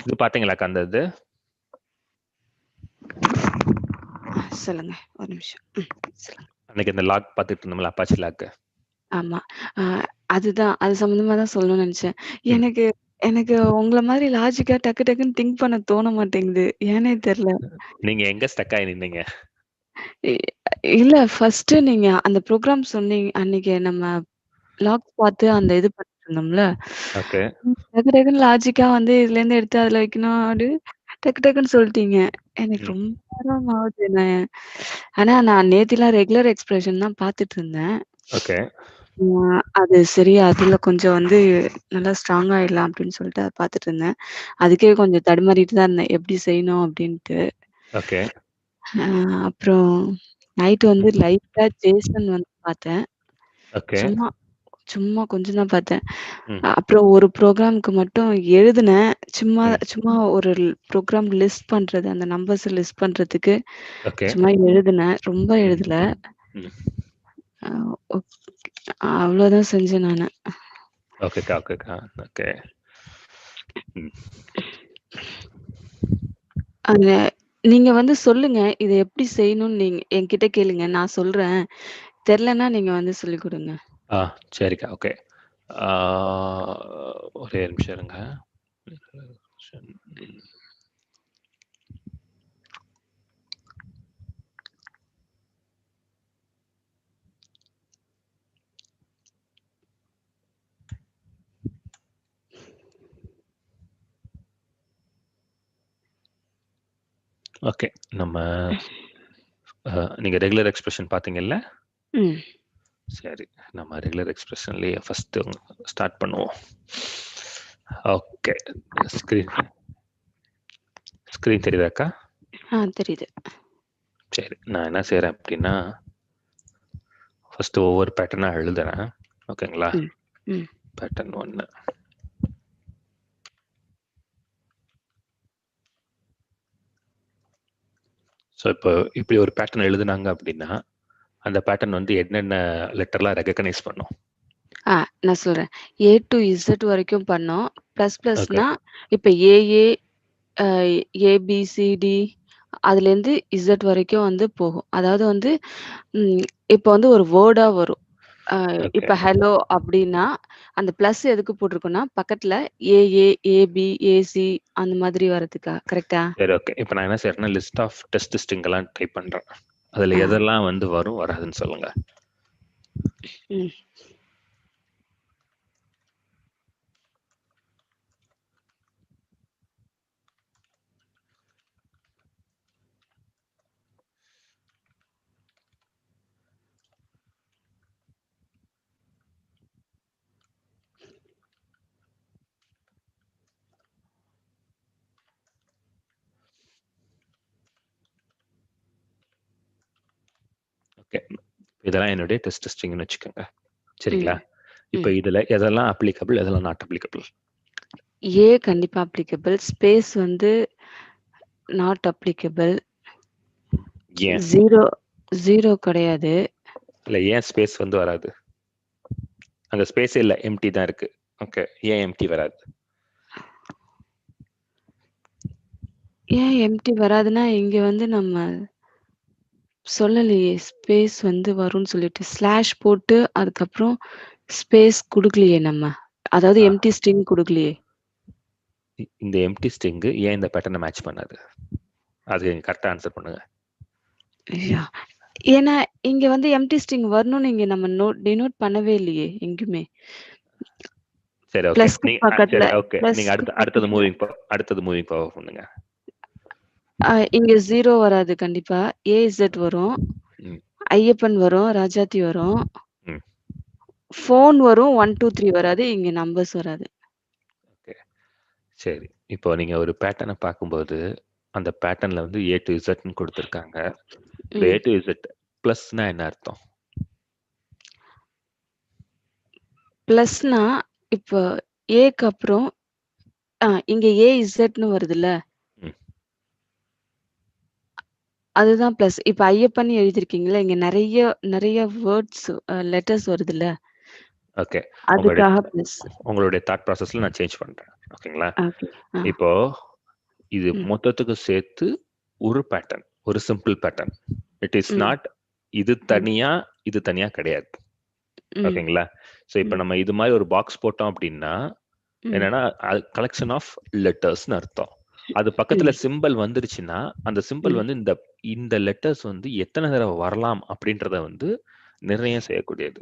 இது பாத்தீங்களாக்கா அந்த இது? சொல்லுங்க. ஒரு நிமிஷம். சொல்லுங்க. அன்னைக்கு இந்த லாக் பார்த்துட்டு இருந்தோம்ல, அப்பாச்சி லாக். ஆமா. அதுதான். அது சம்மந்தமா தான் சொல்லணும்னு நெனச்சேன். எனக்கு எனக்கு உங்கள மாதிரி லாஜிக்கா டக்கு டக்குன்னு திங்க் பண்ண தோண மாட்டேங்குது. ஏன்னே தெரியல. நீங்க எங்க ஸ்டக் ஆயி நின்னீங்க? இ இல்ல ஃபர்ஸ்ட்டு நீங்க அந்த ப்ரோகிராம் சொன்னீங்க அன்னைக்கு நம்ம லாக்ஸ் பார்த்து அந்த இது பண்ணிட்டு இருந்தோம்ல. ஓகே. டக்கு டக்குன்னு லாஜிக்கா வந்து இதுலேருந்து எடுத்து அதுல வைக்கணும் அப்டி டக்கு டக்குன்னு சொல்ட்டீங்க. எனக்கு ரொம்ப நேரம் ஆகுது. ஆனா நான் நேத்திலாம் ரெகுலர் எக்ஸ்பிரஷன் தான் பார்த்துட்டு இருந்தேன். ஓகே. அது சரி அதுல கொஞ்சம் வந்து நல்லா ஸ்ட்ராங் ஆயிடலாம் அப்படின்னு சொல்லிட்டு அத பார்த்துட்டு இருந்தேன். அதுக்கே கொஞ்சம் தடுமாறிட்டு தான் இருந்தேன். எப்படி செய்யணும் அப்படின்ட்டு. ஓகே. அப்புறம் நைட் வந்து லைட்டா ஜேசன் வந்து பார்த்தேன். ஓகே. சும்மா சும்மா கொஞ்சம் தான் பார்த்தேன். ம். அப்புறம் ஒரு ப்ரோகிராம்க்கு மட்டும் எழுதுனேன். சும்மா ம். சும்மா ஒரு ப்ரோகிராம் லிஸ்ட் பண்றது, அந்த நம்பர்ஸ லிஸ்ட் பண்றதுக்கு ஓகே. சும்மா எழுதுனேன். ரொம்ப எழுதல. ம். அ அவ்வளோதான் செஞ்சேன் நானு. ஓகேக்கா, ஓகேக்கா. ஓகே. நீங்க வந்து சொல்லுங்க. இத எப்படி செய்யணும்னு நீங்க என்கிட்ட கேளுங்க. நான் சொல்றேன். தெரியலன்னா நீங்க வந்து சொல்லிக் குடுங்க. சரிக்கா. ஓகே. ஒரே நிமிஷம் இருங்க. ஓகே. நம்ம நீங்க ரெகுலர் எக்ஸ்பிரஷன் பார்த்தீங்கல்ல? ம். சரி. நம்ம ரெகுலர் எக்ஸ்பிரஷன்லயே ஃபர்ஸ்ட் ஸ்டார்ட் பண்ணுவோம். ஓகே. ஸ்கிரீன் தெரியுதாக்கா? தெரியுது. சரி. நான் என்ன செய்றேன் அப்படின்னா, ஃபர்ஸ்ட் ஒவ்வொரு பேட்டர்னா எழுதுறேன். ஓகேங்களா? ம். ம். பேட்டர்ன் 1. ஸோ இப்போ இப்படி ஒரு பேட்டர்ன் எழுதுனாங்க அப்படின்னா, அந்த பேட்டர்ன் வந்து என்னென்ன லெட்டர்லாம் ரெகக்னைஸ் பண்ணும்? நான் சொல்றேன். ஏ டூ இசட் வரைக்கும் பண்ணோம். Plus okay. பிளஸ்னா இப்ப ஏஏ, அ ஏபிசிடி அதுலேருந்து இசட் வரைக்கும் வந்து போகும். அதாவது வந்து இப்ப வந்து ஒரு வேர்டா வரும். ஓகே. இப்ப ஹலோ அப்டின்னா, அந்த பிளஸ் எதுக்கு போட்டிருக்கோம்னா, பக்கத்துல ஏஏ, ஏபி, ஏசி அந்த மாதிரி வரதுக்கா? கரெக்ட்டா? சரி, ஓகே. இப்போ நான் என்ன செய்றேன்னா, லிஸ்ட் ஆஃப் டெஸ்ட் ஸ்ட்ரிங்கெல்லாம் டைப் பண்றேன். அதுல ஆ. எதெல்லாம் வந்து வரும், வராதுன்னு சொல்லுங்க. ம். ஓகே. இதெல்லாம் என்னுடைய டெஸ்ட் ஸ்ட்ரிங்னு வச்சுக்கோங்க. சரிங்களா? ம். இப்போ இதுல எதெல்லாம் அப்ளிகபிள், எதெல்லாம் நாட் அப்ளிகபிள்? ஏ கண்டிப்பா அப்ளிகபிள். ஸ்பேஸ் வந்து நாட் அப்ளிகபிள். ஏன்? 0 கிடையாது. இல்ல ஏன் ஸ்பேஸ் வந்து வராது? அங்க ஸ்பேஸே இல்ல, எம்டி தான் இருக்கு. ஓகே. ஏன் எம்டி வராது? ஏன் எம்ப்டி வராதுன்னா, இங்க வந்து நம்ம சொல்லலையே. ஸ்பேஸ் வந்து வரும்னு சொல்லிட்டு. ஸ்லாஷ் போட்டு அதுக்கப்புறம் ஸ்பேஸ் குடுக்கலையே நம்ம. அதாவது ஆ. Empty string குடுக்கலையே. இந்த எம்டி ஸ்ட்ரிங் ஏன் இந்த பேட்டர்னை மேட்ச் பண்ணாது? அது கரெக்டா ஆன்சர் பண்ணுங்க. ஐயா! ஏன்னா, இங்க வந்து எம்ப்டி ஸ்ட்ரிங் வரணும்னு இங்க நம்ம டினோட் பண்ணவே இல்லையே எங்கேயுமே. சரி, ஓகே. பிளஸ்க்கு நீங்க பக்கத்துல சரி, ஓகே. நீங்க பிளஸ்க்கு அடுத்தது பக்கத்துல மூவிங் பவர் பண்ணுங்க. இங்க 0 வராது கண்டிப்பா. ஏஇசட் வரும். ம். ஐயப்பன் வரும். ராஜாத்தி வரும். ம். ஃபோன் வரும். 1, 2, 3 வராது. இங்க நம்பர்ஸ் வராது. ஓகே. சரி. இப்போ நீங்க ஒரு பேட்டர்னை பார்க்கும்போது, அந்த பேட்டர்ன்ல வந்து ஏ டு இசட்னு கொடுத்துருக்காங்க. இந்த ஏ டு இசட் பிளஸ்னா என்ன அர்த்தம்? பிளஸ்னா, இப்போ ஏக்கு அப்புறம் இங்க ஏஇசட்ன்னு வருதுல்ல. ம். அதுதான் பிளஸ். இப்ப ஐயப்பன் எழுதியிருக்கீங்கல்ல, இங்க நெறைய நெறைய வேர்ட்ஸ் லெட்டர்ஸ் வருதுல்ல. ஓகே. அதுக்காக பிளஸ். உங்களுடைய தாட் ப்ராசஸ்ல நான் சேஞ்ச் பண்றேன். ஓகேங்களா? ஓகே. இப்போ இது மொத்தத்துக்கு சேர்த்து ஒரு பேட்டர்ன், ஒரு simple pattern. It is not இது தனியா கிடையாது. ஓகேங்களா? ஸோ இப்போ நம்ம இது மாதிரி ஒரு பாக்ஸ் போட்டோம் அப்படின்னா என்னன்னா கலெக்ஷன் ஆஃப் லெட்டர்ஸ்னு அர்த்தம். அது பக்கத்துல சிம்பிள் வந்துருச்சுன்னா அந்த சிம்பிள் வந்து இந்த லெட்டர்ஸ் வந்து எத்தனை தடவை வரலாம் அப்படின்றத வந்து நிர்ணயம் செய்யக்கூடியது.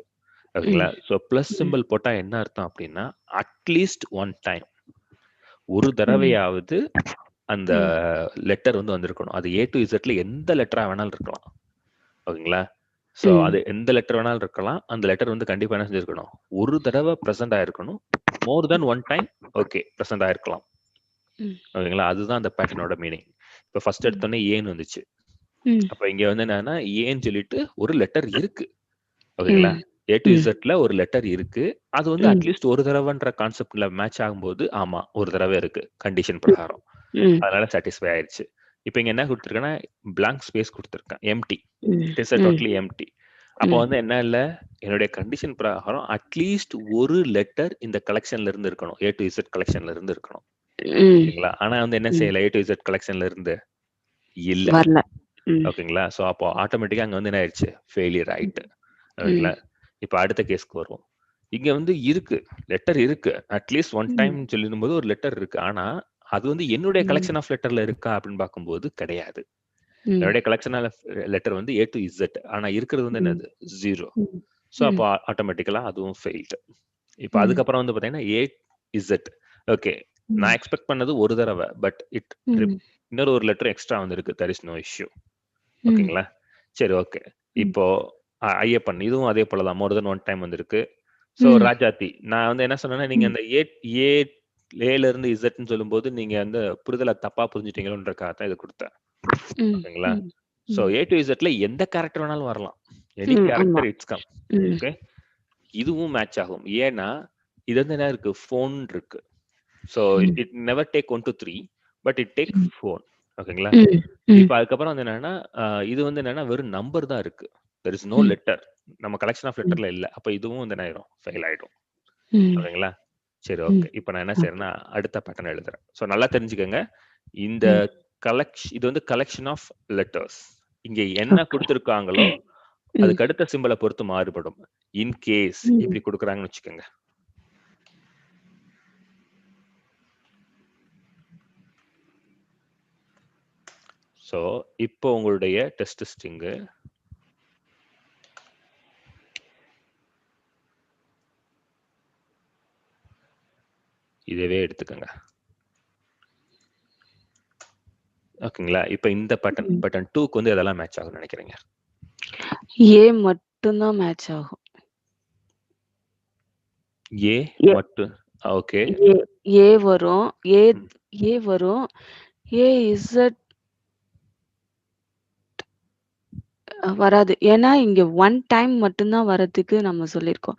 ஓகேங்களா? ஸோ பிளஸ் சிம்பிள் போட்டா என்ன அர்த்தம் அப்படின்னா அட்லீஸ்ட் ஒன் டைம், ஒரு தடவையாவது அந்த லெட்டர் வந்து வந்திருக்கணும். அது A to Zல எந்த லெட்டரா வேணாலும் இருக்கலாம். ஓகேங்களா? ஸோ அது எந்த லெட்டர் வேணாலும் இருக்கலாம். அந்த லெட்டர் வந்து கண்டிப்பா என்ன செஞ்சிருக்கணும், ஒரு தடவை ப்ரெசென்ட் ஆயிருக்கணும். மோர் than one time okay present ஆயிருக்கலாம். ஓகேங்களா? அதுதான் அந்த பேட்டர்னோட மீனிங். இப்போ ஃபர்ஸ்ட் எடுத்தோடனே ஏன்னு வந்துச்சு. அப்ப இங்க வந்து என்னன்னா ஏன்னு சொல்லிட்டு ஒரு லெட்டர் இருக்கு. ஓகேங்களா? A to Zல ஒரு லெட்டர் இருக்கு. அது வந்து அட்லீஸ்ட் ஒரு தடவைன்ற கான்செப்ட்ல மேட்ச் ஆகும்போது ஆமா ஒரு தடவை இருக்கு கண்டிஷன் பிரகாரம். அதனால சாட்டிஸ்ஃபை ஆயிருச்சு. இப்போ இங்க என்ன கொடுத்துருக்கேன்னா blank ஸ்பேஸ் கொடுத்துருக்கேன், empty. It is totally empty. அப்போ வந்து என்ன இல்ல, என்னுடைய கண்டிஷன் பிரகாரம் அட்லீஸ்ட் ஒரு லெட்டர் இந்த கலெக்ஷன்ல இருந்து இருக்கணும், A to Z கலெக்ஷன்ல இருந்து இருக்கணும். ஓகேங்களா? ஆனா வந்து என்ன செய்யல, A to Z கலெக்ஷன்ல இருந்து இல்ல. ஓகேங்களா? ஸோ அப்போ ஆட்டோமேட்டிக்கா அங்க வந்து என்ன ஆயிடுச்சு, ஃபெயிலியர் ஆயிட்டு. ஓகேங்களா? இப்போ அடுத்த கேஸ்க்கு வருவோம். இங்க வந்து இருக்கு, லெட்டர் இருக்கு, அட்லீஸ்ட் ஒன் டைம் சொல்லும் போது ஒரு லெட்டர் இருக்கு. ஆனா அது வந்து என்னுடைய கலெக்ஷன் ஆஃப் லெட்டர்ல இருக்கா அப்படின்னு பார்க்கும்போது கிடையாது. என்னுடைய கலெக்ஷன் ஆஃப் லெட்டர் வந்து A to Z, ஆனா இருக்கிறது வந்து என்னது 0. ஸோ அப்போ ஆட்டோமேட்டிக்கலா அதுவும் ஃபெயில்டு. இப்போ அதுக்கப்புறம் வந்து பாத்தீங்கன்னா AZ. ஓகே, நான் எக்ஸ்பெக்ட் பண்ணது ஒரு தடவை, பட் இன்னொரு ஒரு லெட்டர் எக்ஸ்ட்ரா வந்திருக்கு, தட் இஸ் நோ இஷ்யூ. ஓகேங்களா? சரி, ஓகே. இப்போ ஐயப்பன், இதுவும் அதே போலதான், மோர் தென் ஒன் டைம் வந்திருக்கு. ஸோ ராஜாத்தி, நான் வந்து என்ன சொன்னேன்னா நீங்க அந்த ஏல இருந்து இசட்னு சொல்லும்போது நீங்க வந்து புரிதலை தப்பா புரிஞ்சுட்டீங்களோன்றக்காக தான் இது கொடுத்தேன். ஓகேங்களா? ஸோ A to Zல எந்த கேரக்டர் வேணாலும் வரலாம், any character it's come. Okay, இதுவும் மேட்ச் ஆகும். ஏன்னா இது வந்து என்ன இருக்கு, ஃபோன் இருக்கு. So it never take 1 to 3, but it take phone. ஓகேங்களா? இப்போ அதுக்கப்புறம் வந்து என்னன்னா இது வந்து என்னன்னா வெறும் நம்பர் தான் இருக்கு, தெர் இஸ் நோ லெட்டர், நம்ம கலெக்ஷன் ஆஃப் லெட்டர்ல இல்ல. அப்ப இதுவும் வந்து என்ன ஆயிடும், ஃபெயில் ஆயிடும். ஓகேங்களா? சரி, ஓகே. இப்போ நான் என்ன செய்யறேன்னா அடுத்த பேட்டர்ன் எழுதுறேன். ஸோ நல்லா தெரிஞ்சுக்கங்க, இந்த இது வந்து கலெக்ஷன் ஆஃப் லெட்டர்ஸ். இங்க என்ன கொடுத்துருக்காங்களோ அதுக்கு அடுத்த சிம்பிளை பொறுத்து மாறுபடும். இன் கேஸ் இப்படி கொடுக்குறாங்கன்னு வச்சுக்கோங்க. ஸோ இப்போ உங்களுடைய டெஸ்ட் ஸ்ட்ரிங்கு இதவே எடுத்துக்கோங்க. ஓகேங்களா? இப்போ இந்த பேட்டர்ன் 2க்கு வந்து எதெல்லாம் மேட்ச் ஆகும்னு நினைக்கிறீங்க? ஏ மட்டும் தான் மேட்ச் ஆகும். ஏ மட்டும். ஓகே, ஏ வரும், ஏ வரும், ஏஇசட் வராது. ஏன்னா இங்க ஒன் டைம் மட்டும்தான் வரதுக்கு நம்ம சொல்லியிருக்கோம்.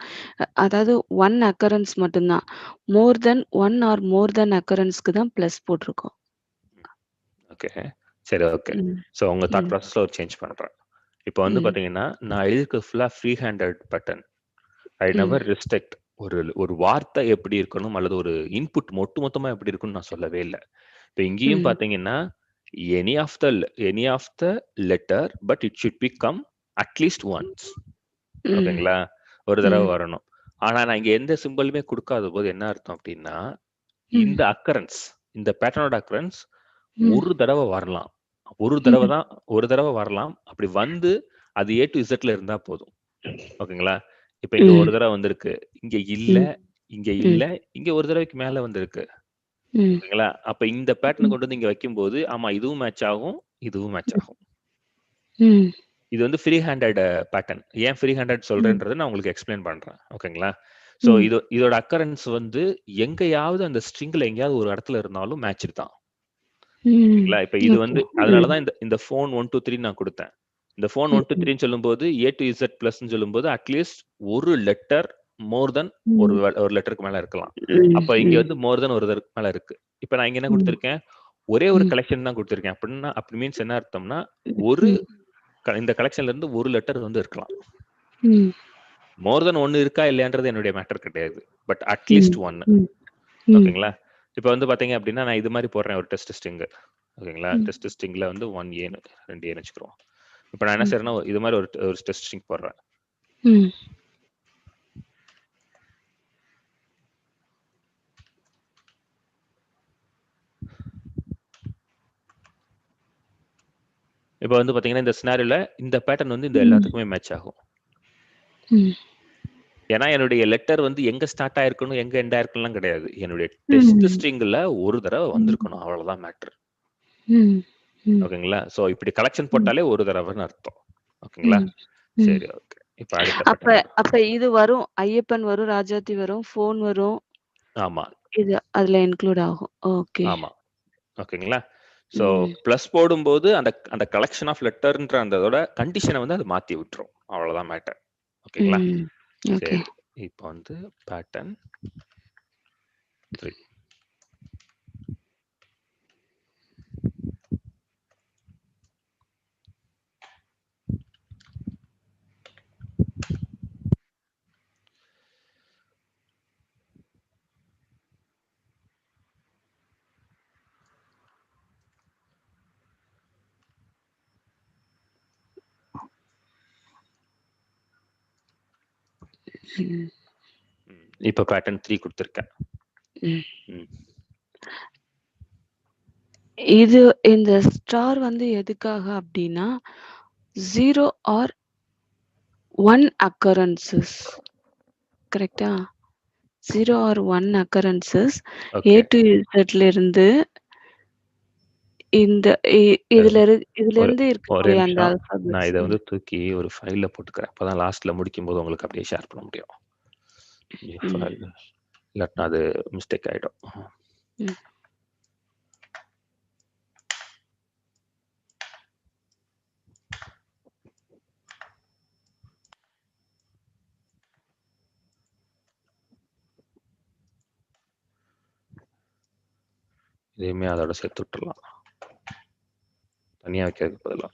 அதாவது ஒன் அக்கரன்ஸ் மட்டும்தான். மோர் தென் ஒன் ஆர் மோர் தென் அக்கரன்ஸ்க்கு தான் பிளஸ் போட்டிருக்கோம். ஓகே, சரி, ஓகே. ஸோ உங்க தாட் ப்ராசஸ்ல ஒரு சேஞ்ச் பண்றேன். இப்போ வந்து பாத்தீங்கன்னா நான் எழுதிருக்க ஃபுல்லா free handed pattern. I never restrict. ஒரு வார்த்தை எப்படி இருக்கணும் அல்லது ஒரு இன்புட் மொத்தமா எப்படி இருக்கும்னு நான் சொல்லவே இல்லை. இப்போ இங்கேயும் பாத்தீங்கன்னா any of the letter, but it should be come at least once. ஓகேங்களா? ஒரு தடவை வரணும். ஆனா நான் இங்க எந்த சிம்பிளுமே கொடுக்காத போது என்ன அர்த்தம் அப்படின்னா இந்த அக்கரன்ஸ், இந்த பேட்டர்னோட அக்கரன்ஸ் ஒரு தடவை வரலாம், ஒரு தடவை வரலாம். அப்படி வந்து அது A to Zல இருந்தா போதும். ஓகேங்களா? இப்ப இங்க ஒரு தடவை வந்திருக்கு, இங்க இல்ல, இங்க இல்ல, இங்க ஒரு தடவைக்கு மேல வந்திருக்கு. ஓகேங்களா? அப்ப இந்த பேட்டர்ன் கொண்டு வந்து இங்க வைக்கும்போது ஆமா இதுவும் மேட்ச் ஆகும், இதுவும் மேட்ச் ஆகும். இது வந்து ஃப்ரீ ஹேண்டட் பேட்டர்ன். ஏன் ஃப்ரீ ஹேண்டட் சொல்றேன்றதை நான் உங்களுக்கு எக்ஸ்பிளைன் பண்றேன். ஓகேங்களா? ஸோ இதோட அக்கரன்ஸ் வந்து எங்கேயாவது அந்த ஸ்ட்ரிங்ல எங்கேயாவது ஒரு இடத்துல இருந்தாலும் மேட்ச் தான். ஓகேங்களா? இப்ப இது வந்து அதனாலதான் இந்த ஃபோன் 1 to 3 நான் கொடுத்தேன். இந்த ஃபோன் 1 to 3 சொல்லும்போது A to Z பிளஸ் சொல்லும்போது அட்லீஸ்ட் ஒரு லெட்டர் மோர் தென் ஒரு லெட்டருக்கு மேல இருக்கலாம். அப்ப இங்க வந்து மோர் தென் ஒரு மேல இருக்கு. இப்ப நான் இங்க என்ன கொடுத்திருக்கேன், ஒரே ஒரு கலெக்ஷன் தான் கொடுத்திருக்கேன். அப்படின்னா அப்படி மீன்ஸ் என்ன அர்த்தம்னா இந்த கலெக்ஷன்ல இருந்து ஒரு லெட்டர் வந்து இருக்கலாம். மோர் தென் 1 இருக்கா இல்லையான்றது என்னுடைய மேட்டர் கிடையாது. But at least 1. ஓகேங்களா? இப்போ வந்து பாத்தீங்க அப்படின்னா நான் இது மாதிரி போடுறேன் ஒரு டெஸ்ட் ஸ்ட்ரிங். ஓகேங்களா? டெஸ்ட் ஸ்ட்ரிங்ல வந்து 1A 2A வச்சுக்கிறோம். இப்போ நான் என்ன செய்யறேன்னா இது மாதிரி ஒரு டெஸ்ட் ஸ்ட்ரிங் போடுறேன். இப்போ வந்து பாத்தீங்கன்னா இந்த சினாரியோல இந்த பேட்டர்ன் வந்து இந்த எல்லாத்துக்குமே மேட்ச் ஆகும். ஏன்னா என்னுடைய லெட்டர் வந்து எங்க ஸ்டார்ட் ஆயிருக்கணும் எங்க எண்ட் ஆயிருக்கணும் கிடையாது. என்னுடைய டெஸ்ட் ஸ்ட்ரிங்ல ஒரு தடவை வந்திருக்கணும், அவ்வளவுதான் மேட்டர். ஓகேங்களா? சோ இப்படி கலெக்ஷன் போட்டாலே ஒரு தடவைன்னு அர்த்தம். ஓகேங்களா? சரி, ஓகே. இப்ப அடுத்த பேட்டர்ன். அப்ப இது வரும், ஐயப்பன் வரும், ராஜாத்தி வரும், ஃபோன் வரும். ஆமா, இது அதுல இன்க்ளூட் ஆகும். ஓகே. ஆமா. ஓகேங்களா? சோ பிளஸ் போடும்போது அந்த அந்த கலெக்ஷன் ஆஃப் லெட்டர்ன்ற அதோட கண்டிஷனை வந்து அது மாத்தி விட்டுரும், அவ்வளவுதான் மேட்டர். ஓகேங்களா? சரி, இப்போ வந்து பேட்டர்ன் 3. இப்ப பேட்டர்ன் 3 கொடுத்திருக்கேன். இது இந்த ஸ்டார் வந்து எதுக்காக அப்படின்னா 0 or 1 occurrences. கரெக்டா? 0 or 1 occurrences A to Z ல இருந்து இந்த இதுல இருந்து இருக்கக்கூடிய அந்த ஆல்பாபெட்ஸ். நான் இதை வந்து தூக்கி ஒரு ஃபைல்ல போட்டுக்கிறேன். அப்பதான் லாஸ்ட்ல முடிக்கும் போது உங்களுக்கு அப்படியே ஷேர் பண்ண முடியும். இல்லாட்டினா அது மிஸ்டேக் ஆயிடும். இதையுமே அதோட சேர்த்து விட்டுடலாம், தனியா வைக்கிறதுக்கு பதிலா.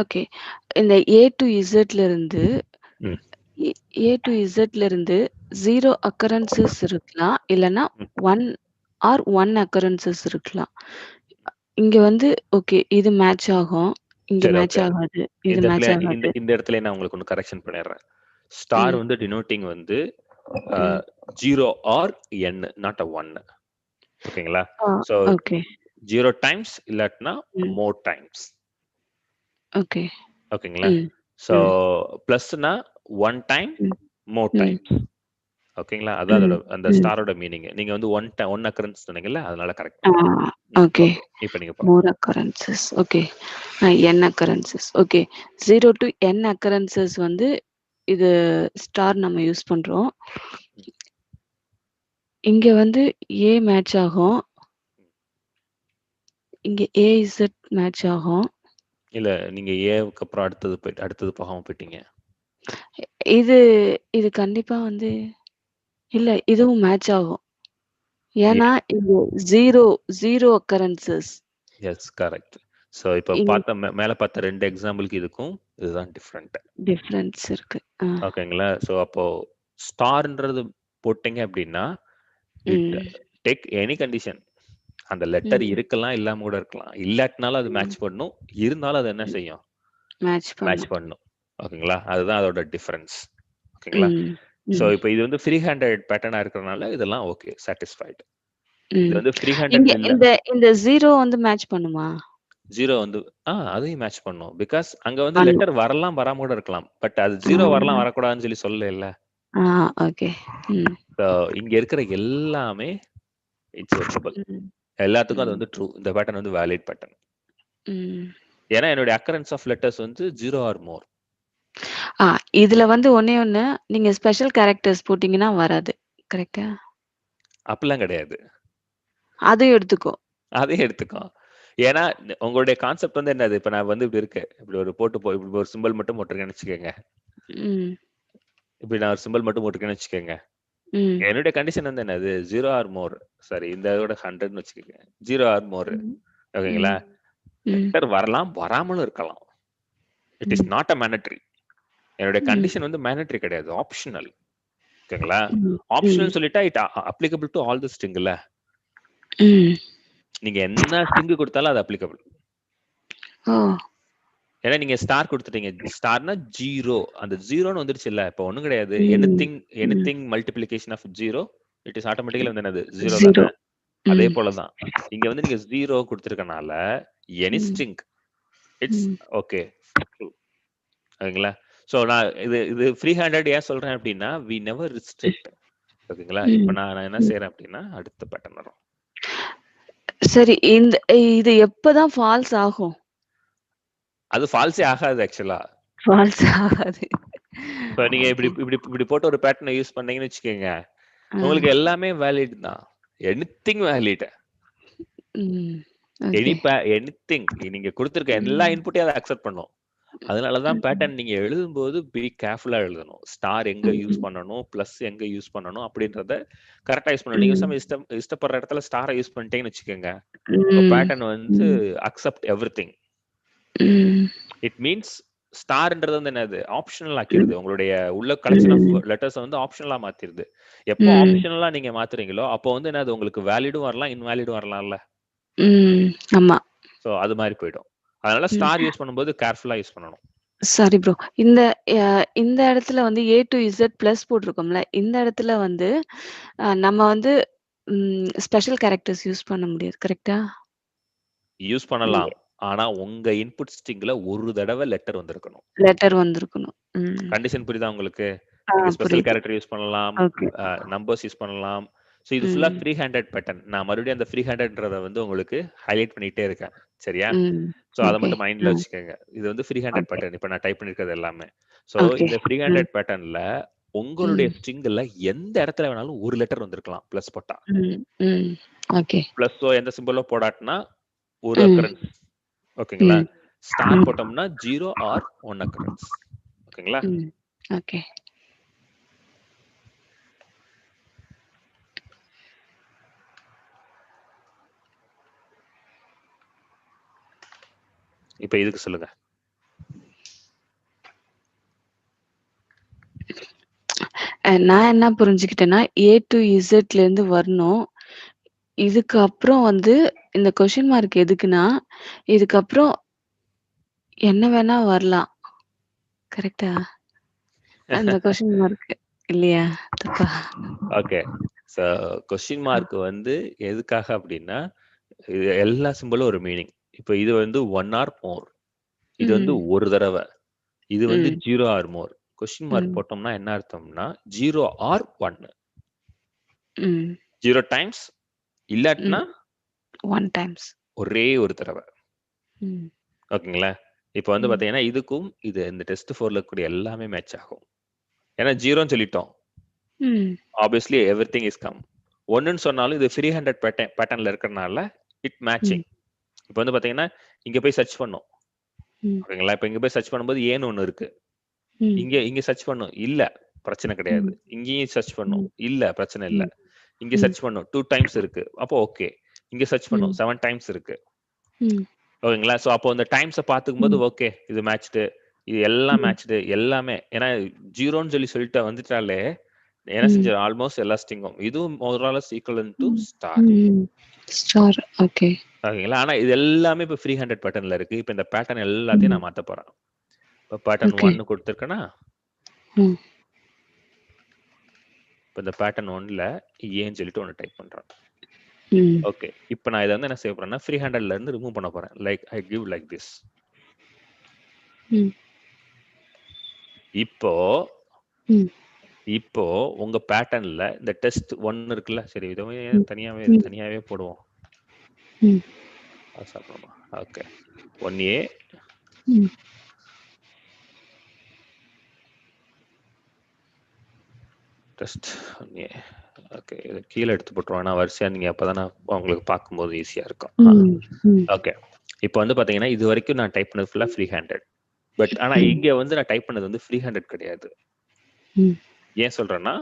ஓகே. இந்த A to Z ல இருந்து A to Z ல இருந்து 0 occurrences இருக்கலாம், இல்லனா 1 or 1 occurrences இருக்கலாம். இங்க வந்து ஓகே இது மேட்ச் ஆகும், இங்க மேட்ச் ஆகாது, இது மேட்ச் ஆகாது. இந்த இடத்துல நான் உங்களுக்கு ஒன்னு கரெக்ஷன் பண்ணிடுறேன். ஸ்டார் வந்து டினோட்டிங் வந்து 0 or n, not a 1. ஓகேங்களா? சோ 0 டைம்ஸ் இல்லாட்டினா more times. ஓகே. ஓகேங்களா? சோ பிளஸ்னா 1 டைம் more times. ஓகேங்களா? அதான் அதோட அந்த ஸ்டாரோட மீனிங். நீங்க வந்து 1 occurrence சொன்னீங்கல்ல, அதனால கரெக்ட். ஓகே. இப்போ நீங்க more occurrences. Okay. n occurrences. Okay. 0 to n occurrences வந்து இது ஸ்டார் நம்ம யூஸ் பண்றோம். இங்க வந்து A மேட்ச் ஆகும், இங்க AZ மேட்ச் ஆகும். இல்ல, நீங்க ஏவுக்கு அப்புறம் அடுத்தது போகாம போயிட்டீங்க. இது கண்டிப்பா வந்து இல்ல, இதுவும் மேட்ச் ஆகும். ஏன்னா இது 0 occurrences. S, correct. சோ இப்போ மேல பார்த்த 2 எக்ஸாம்பிளுக்கு இதுக்கும் இதுதான் டிஃபரன்ஸ் இருக்கு. ஓகேங்களா? சோ அப்போ ஸ்டார்ன்றது போட்டீங்க அப்படின்னா டேக் எனி கண்டிஷன். அந்த லெட்டர் இருக்கலாம், இல்லாம கூட இருக்கலாம். இல்லாட்டினாலும் அது மேட்ச் பண்ணும், இருந்தாலும் அது என்ன செய்யும்? மேட்ச் பண்ணும். ஓகேங்களா? அதுதான் அதோட டிஃபரன்ஸ். ஓகேங்களா? சோ இப்போ இது வந்து ஃப்ரீ ஹேண்டட் பேட்டர்னா இருக்கறனால இதெல்லாம் ஓகே, சாட்டிஸ்ஃபைட். இது வந்து ஃப்ரீ ஹேண்டட் இல்ல. இந்த 0 வந்து மேட்ச் பண்ணுமா? 0 வந்து அதையும் மேட்ச் பண்ணும். பிகாஸ் அங்க வந்து லெட்டர் வரலாம், வராம கூட இருக்கலாம். பட் அது 0 வரலாம், வரக்கூடாதுன்னு சொல்லி சொல்லல. ஓகே. சோ இங்க இருக்கிற எல்லாமே இட்ஸ் ஒர்க்கபிள். எல்லாத்துக்கும் அது வந்து ட்ரூ. இந்த பேட்டர்ன் வந்து வேலிட் பேட்டர்ன். ஏன்னா என்னோட அக்கரன்ஸ் ஆஃப் லெட்டர்ஸ் வந்து 0 or more. இதுல வந்து ஒண்ணே ஒண்ணு, நீங்க ஸ்பெஷல் கேரக்டர்ஸ் போட்டீங்கன்னா வராது. கரெக்ட்டா? அப்படிலாம் கிடையாது. அதையும் எடுத்துக்கோ. அதையும் எடுத்துக்கோ. ஏன்னா உங்களுடைய கான்செப்ட் வந்து என்னது? இப்ப நான் வந்து இப்படி இருக்கு, இப்படி ஒரு இப்படி ஒரு சிம்பிள் மட்டும் போட்டிருக்கேன்னு வச்சுக்கோங்க. இப்படி நான் ஒரு சிம்பிள் மட்டும் போட்டிருக்கேன்னு வச்சுக்கோங்க. என்னுடைய கண்டிஷன் வந்து என்னது? 0 or more. சாரி, இந்த இதோட 100ன்னு வச்சுக்கோங்க. 0 or more. ஓகேங்களா? லெட்டர் வரலாம், வராமலும் இருக்கலாம். It is not a mandatory. என்னுடைய கண்டிஷன் வந்து மேண்டட்டரி கிடையாது, ஆப்ஷனல். ஓகேங்களா? ஆப்ஷனல் சொல்லிட்டா it applicable to all the ஸ்ட்ரிங்ல. நீங்க என்ன ஸ்ட்ரிங் கொடுத்தாலும் அது அப்ளிகபிள். ஏன்னா நீங்க ஸ்டார் கொடுத்துட்டீங்க. ஸ்டார்னா 0. அந்த 0ன்னு வந்துருச்சு இல்ல. இப்ப ஒண்ணும் கிடையாது. Anything multiplication of 0 it is automatically வந்து என்னது 0 தானே. அதே போலதான் இங்க வந்து நீங்க 0 கொடுத்திருக்கனால எனி ஸ்ட்ரிங் இட்ஸ் ஓகே. ஓகேங்களா? சோ நான் இது ஃப்ரீ ஹேண்டட் ஏன் சொல்றேன் அப்படின்னா we never restrict. ஓகேங்களா? இப்போ நான் என்ன செய்றேன் அப்படின்னா அடுத்த பேட்டர்ன் வரும். சரி, இது எப்பதான் ஃபால்ஸ் ஆகும்? அது ஃபால்ஸே ஆகாது ஆக்சுவலா. ஃபால்ஸ் ஆகாது. இப்போ நீங்க இப்படி போட்டு ஒரு பேட்டர்னை யூஸ் பண்ணீங்கன்னு வச்சுக்கோங்க, உங்களுக்கு எல்லாமே வேலிட் தான். Anything valid. எனிதிங் நீங்க கொடுத்திருக்க எல்லா இன்புட்டையும் அதை அக்செப்ட் பண்ணும். அதனாலதான் பேட்டர்ன் நீங்க எழுதும்போது பி கேர்ஃபுல்லா எழுதணும். ஸ்டார் எங்க யூஸ் பண்ணணும், பிளஸ் எங்க யூஸ் பண்ணணும் அப்படின்றத கரெக்டா யூஸ் பண்ணணும். நீங்க இஷ்டப்படுற இடத்துல ஸ்டாரை யூஸ் பண்ணிட்டீங்கன்னு வச்சுக்கோங்க, பேட்டர்ன் வந்து அக்செப்ட் எவ்ரிதிங். இட் மீன்ஸ் ஸ்டார்ன்றது வந்து என்னது ஆப்ஷனல் ஆக்கிடுது. உங்களுடைய உள்ள கலெக்ஷன் ஆஃப் லெட்டர்ஸ் வந்து ஆப்ஷனலா மாத்திருது. எப்போ ஆப்ஷனலா நீங்க மாத்துறீங்களோ அப்போ வந்து என்னது உங்களுக்கு வேலிடும் வரலாம், இன்வாலிடும் வரலாம்ல. ஆமா. சோ அது மாதிரி போயிடும். அதனால ஸ்டார் யூஸ் பண்ணும்போது கேர்ஃபுல்லா யூஸ் பண்ணணும். சரி ப்ரோ. இந்த இடத்துல வந்து A to Z பிளஸ் போட்டிருக்கோம்ல, இந்த இடத்துல வந்து நம்ம வந்து ஸ்பெஷல் கேரக்டர்ஸ் யூஸ் பண்ண முடியாது, கரெக்டா? யூஸ் பண்ணலாம். ஆனா உங்க இன்புட் ஸ்ட்ரிங்ல ஒரு தடவை லெட்டர் வந்திருக்கணும். லெட்டர் வந்திருக்கணும். கண்டிஷன் புரியுதா உங்களுக்கு? நீங்க ஸ்பெஷல் கேரக்டர் யூஸ் பண்ணலாம், நம்பர்ஸ் யூஸ் பண்ணலாம். சோ இது ஃபுல்லா ஃப்ரீ ஹேண்டட் பேட்டர்ன். நான் மறுபடியும் அந்த ஃப்ரீ ஹேண்டட்ன்றத வந்து உங்களுக்கு ஹைலைட் பண்ணிட்டே இருக்கேன். சரியா? சோ அத மட்டும் மைண்ட்ல வச்சுக்கோங்க. இது வந்து ஃப்ரீ ஹேண்டட் பேட்டர்ன். இப்போ நான் டைப் பண்ணிருக்கிறது எல்லாமே. சோ இந்த ஃப்ரீ ஹேண்டட் பேட்டர்ன்ல உங்களுடைய ஸ்ட்ரிங்ல எந்த இடத்துல வேணாலும் ஒரு லெட்டர் வந்திருக்கலாம் பிளஸ் போட்டா. ஓகே. பிளஸோ எந்த சிம்பலோ போடாட்டினா ஒரு அக்கரன்ஸ். ஓகேங்களா? ஸ்டார் போட்டோம்னா 0 ஆர் 1 அக்கரன்ஸ். ஓகேங்களா? ஓகே. இப்போ இதுக்கு சொல்லுங்க. நான் என்ன புரிஞ்சுக்கிட்டேன்னா A to Zல இருந்து வரணும். இதுக்கு அப்புறம் வந்து இந்த கொஸ்டின் மார்க் எதுக்குன்னா, இதுக்கப்புறம் என்ன வேணா வரலாம். கரெக்டா? அந்த கொஸ்டின் மார்க் இல்லையா? தப்பா? ஓகே. சோ கொஸ்டின் மார்க் வந்து எதுக்காக அப்படின்னா எல்லா சிம்பலும் ஒரு மீனிங். இப்போ இது வந்து 1 ஆர் மோர். இது வந்து ஒரு தடவை. இது வந்து 0 ஆர் மோர். கொஸ்டின் மார்க் போட்டோம்னா என்ன அர்த்தம்னா 0 ஆர் 1. 0 டைம்ஸ் இல்லாட்டினா 1 டைம்ஸ். ஒரே ஒரு தடவை. ஓகேங்களா? இப்போ வந்து பாத்தீங்கன்னா இதுக்கும் இது இந்த டெஸ்ட் 4ல இருக்கக்கூடிய எல்லாமே மேட்ச் ஆகும். ஏன்னா 0ன்னு சொல்லிட்டோம். Obviously everything is come. 1ன்னு சொன்னாலும் இது ஃப்ரீ ஹேண்டட் பேட்டர்ன்ல இருக்கறனால இட் மேட்சிங். இப்போ வந்து பாத்தீங்கன்னா இங்க போய் சர்ச் பண்ணோம். ஓகேங்களா? இப்போ இங்க போய் சர்ச் பண்ணும்போது ஏன்னு ஒண்ணு இருக்கு. இங்க சர்ச் பண்ணும். இல்ல, பிரச்சனை கிடையாது. இங்கேயும் சர்ச் பண்ணும். இல்ல, பிரச்சனை இல்ல. இங்க சர்ச் பண்ணும் 2 டைம்ஸ் இருக்கு. அப்போ ஓகே. இங்க சர்ச் பண்ணும் 7 டைம்ஸ் இருக்கு. ஓகேங்களா? சோ அப்போ அந்த டைம்ஸை பார்த்துக்கும்போது ஓகே இது மேட்ச்டு, இது எல்லாம் மேட்ச்டு எல்லாமே. ஏன்னா 0ன்னு சொல்லிட்டு வந்துட்டாலே என்ன செஞ்ச ஆல்மோஸ்ட் எல்லா ஸ்ட்ரிங்கும் இதுவும் more or less equivalent to star. Star. Okay. ஓகேங்களா? ஆனா இது எல்லாமே இப்போ ஃப்ரீ ஹேண்டட் பேட்டர்ன்ல இருக்கு. இப்போ இந்த பேட்டர்ன் எல்லாத்தையும் நான் மாத்த போறேன். இப்போ பேட்டர்ன் 1 கொடுத்துருக்கேனா, இப்போ இந்த பேட்டர்ன் 1ல ஏன்னு சொல்லிட்டு ஒன்று டைப் பண்றேன். ஓகே. இப்போ நான் இதை வந்து என்ன செய்ய போறேன்னா ஃப்ரீ ஹேண்டட்ல இருந்து ரிமூவ் பண்ண போறேன். Like I give like this. இப்போ உங்க பேட்டர்ன்ல இந்த டெஸ்ட் 1 இருக்குல்ல, சரி இதை தனியாவே போடுவோம். சாப்பிடணுமா? Okay. 1A test 1A. Okay. இதை கீழே எடுத்து போட்டுருவோம். நான் வரிசையா நீங்க அப்பதானே உங்களுக்கு பார்க்கும்போது ஈஸியா இருக்கும். ஓகே. இப்போ வந்து பாத்தீங்கன்னா இது வரைக்கும் நான் டைப் பண்ணது ஃபுல்லா ஃப்ரீ ஹேண்டட். பட் ஆனா இங்க வந்து நான் டைப் பண்ணது வந்து ஃப்ரீ ஹேண்டட் கிடையாது. ஏன் சொல்றேன்னா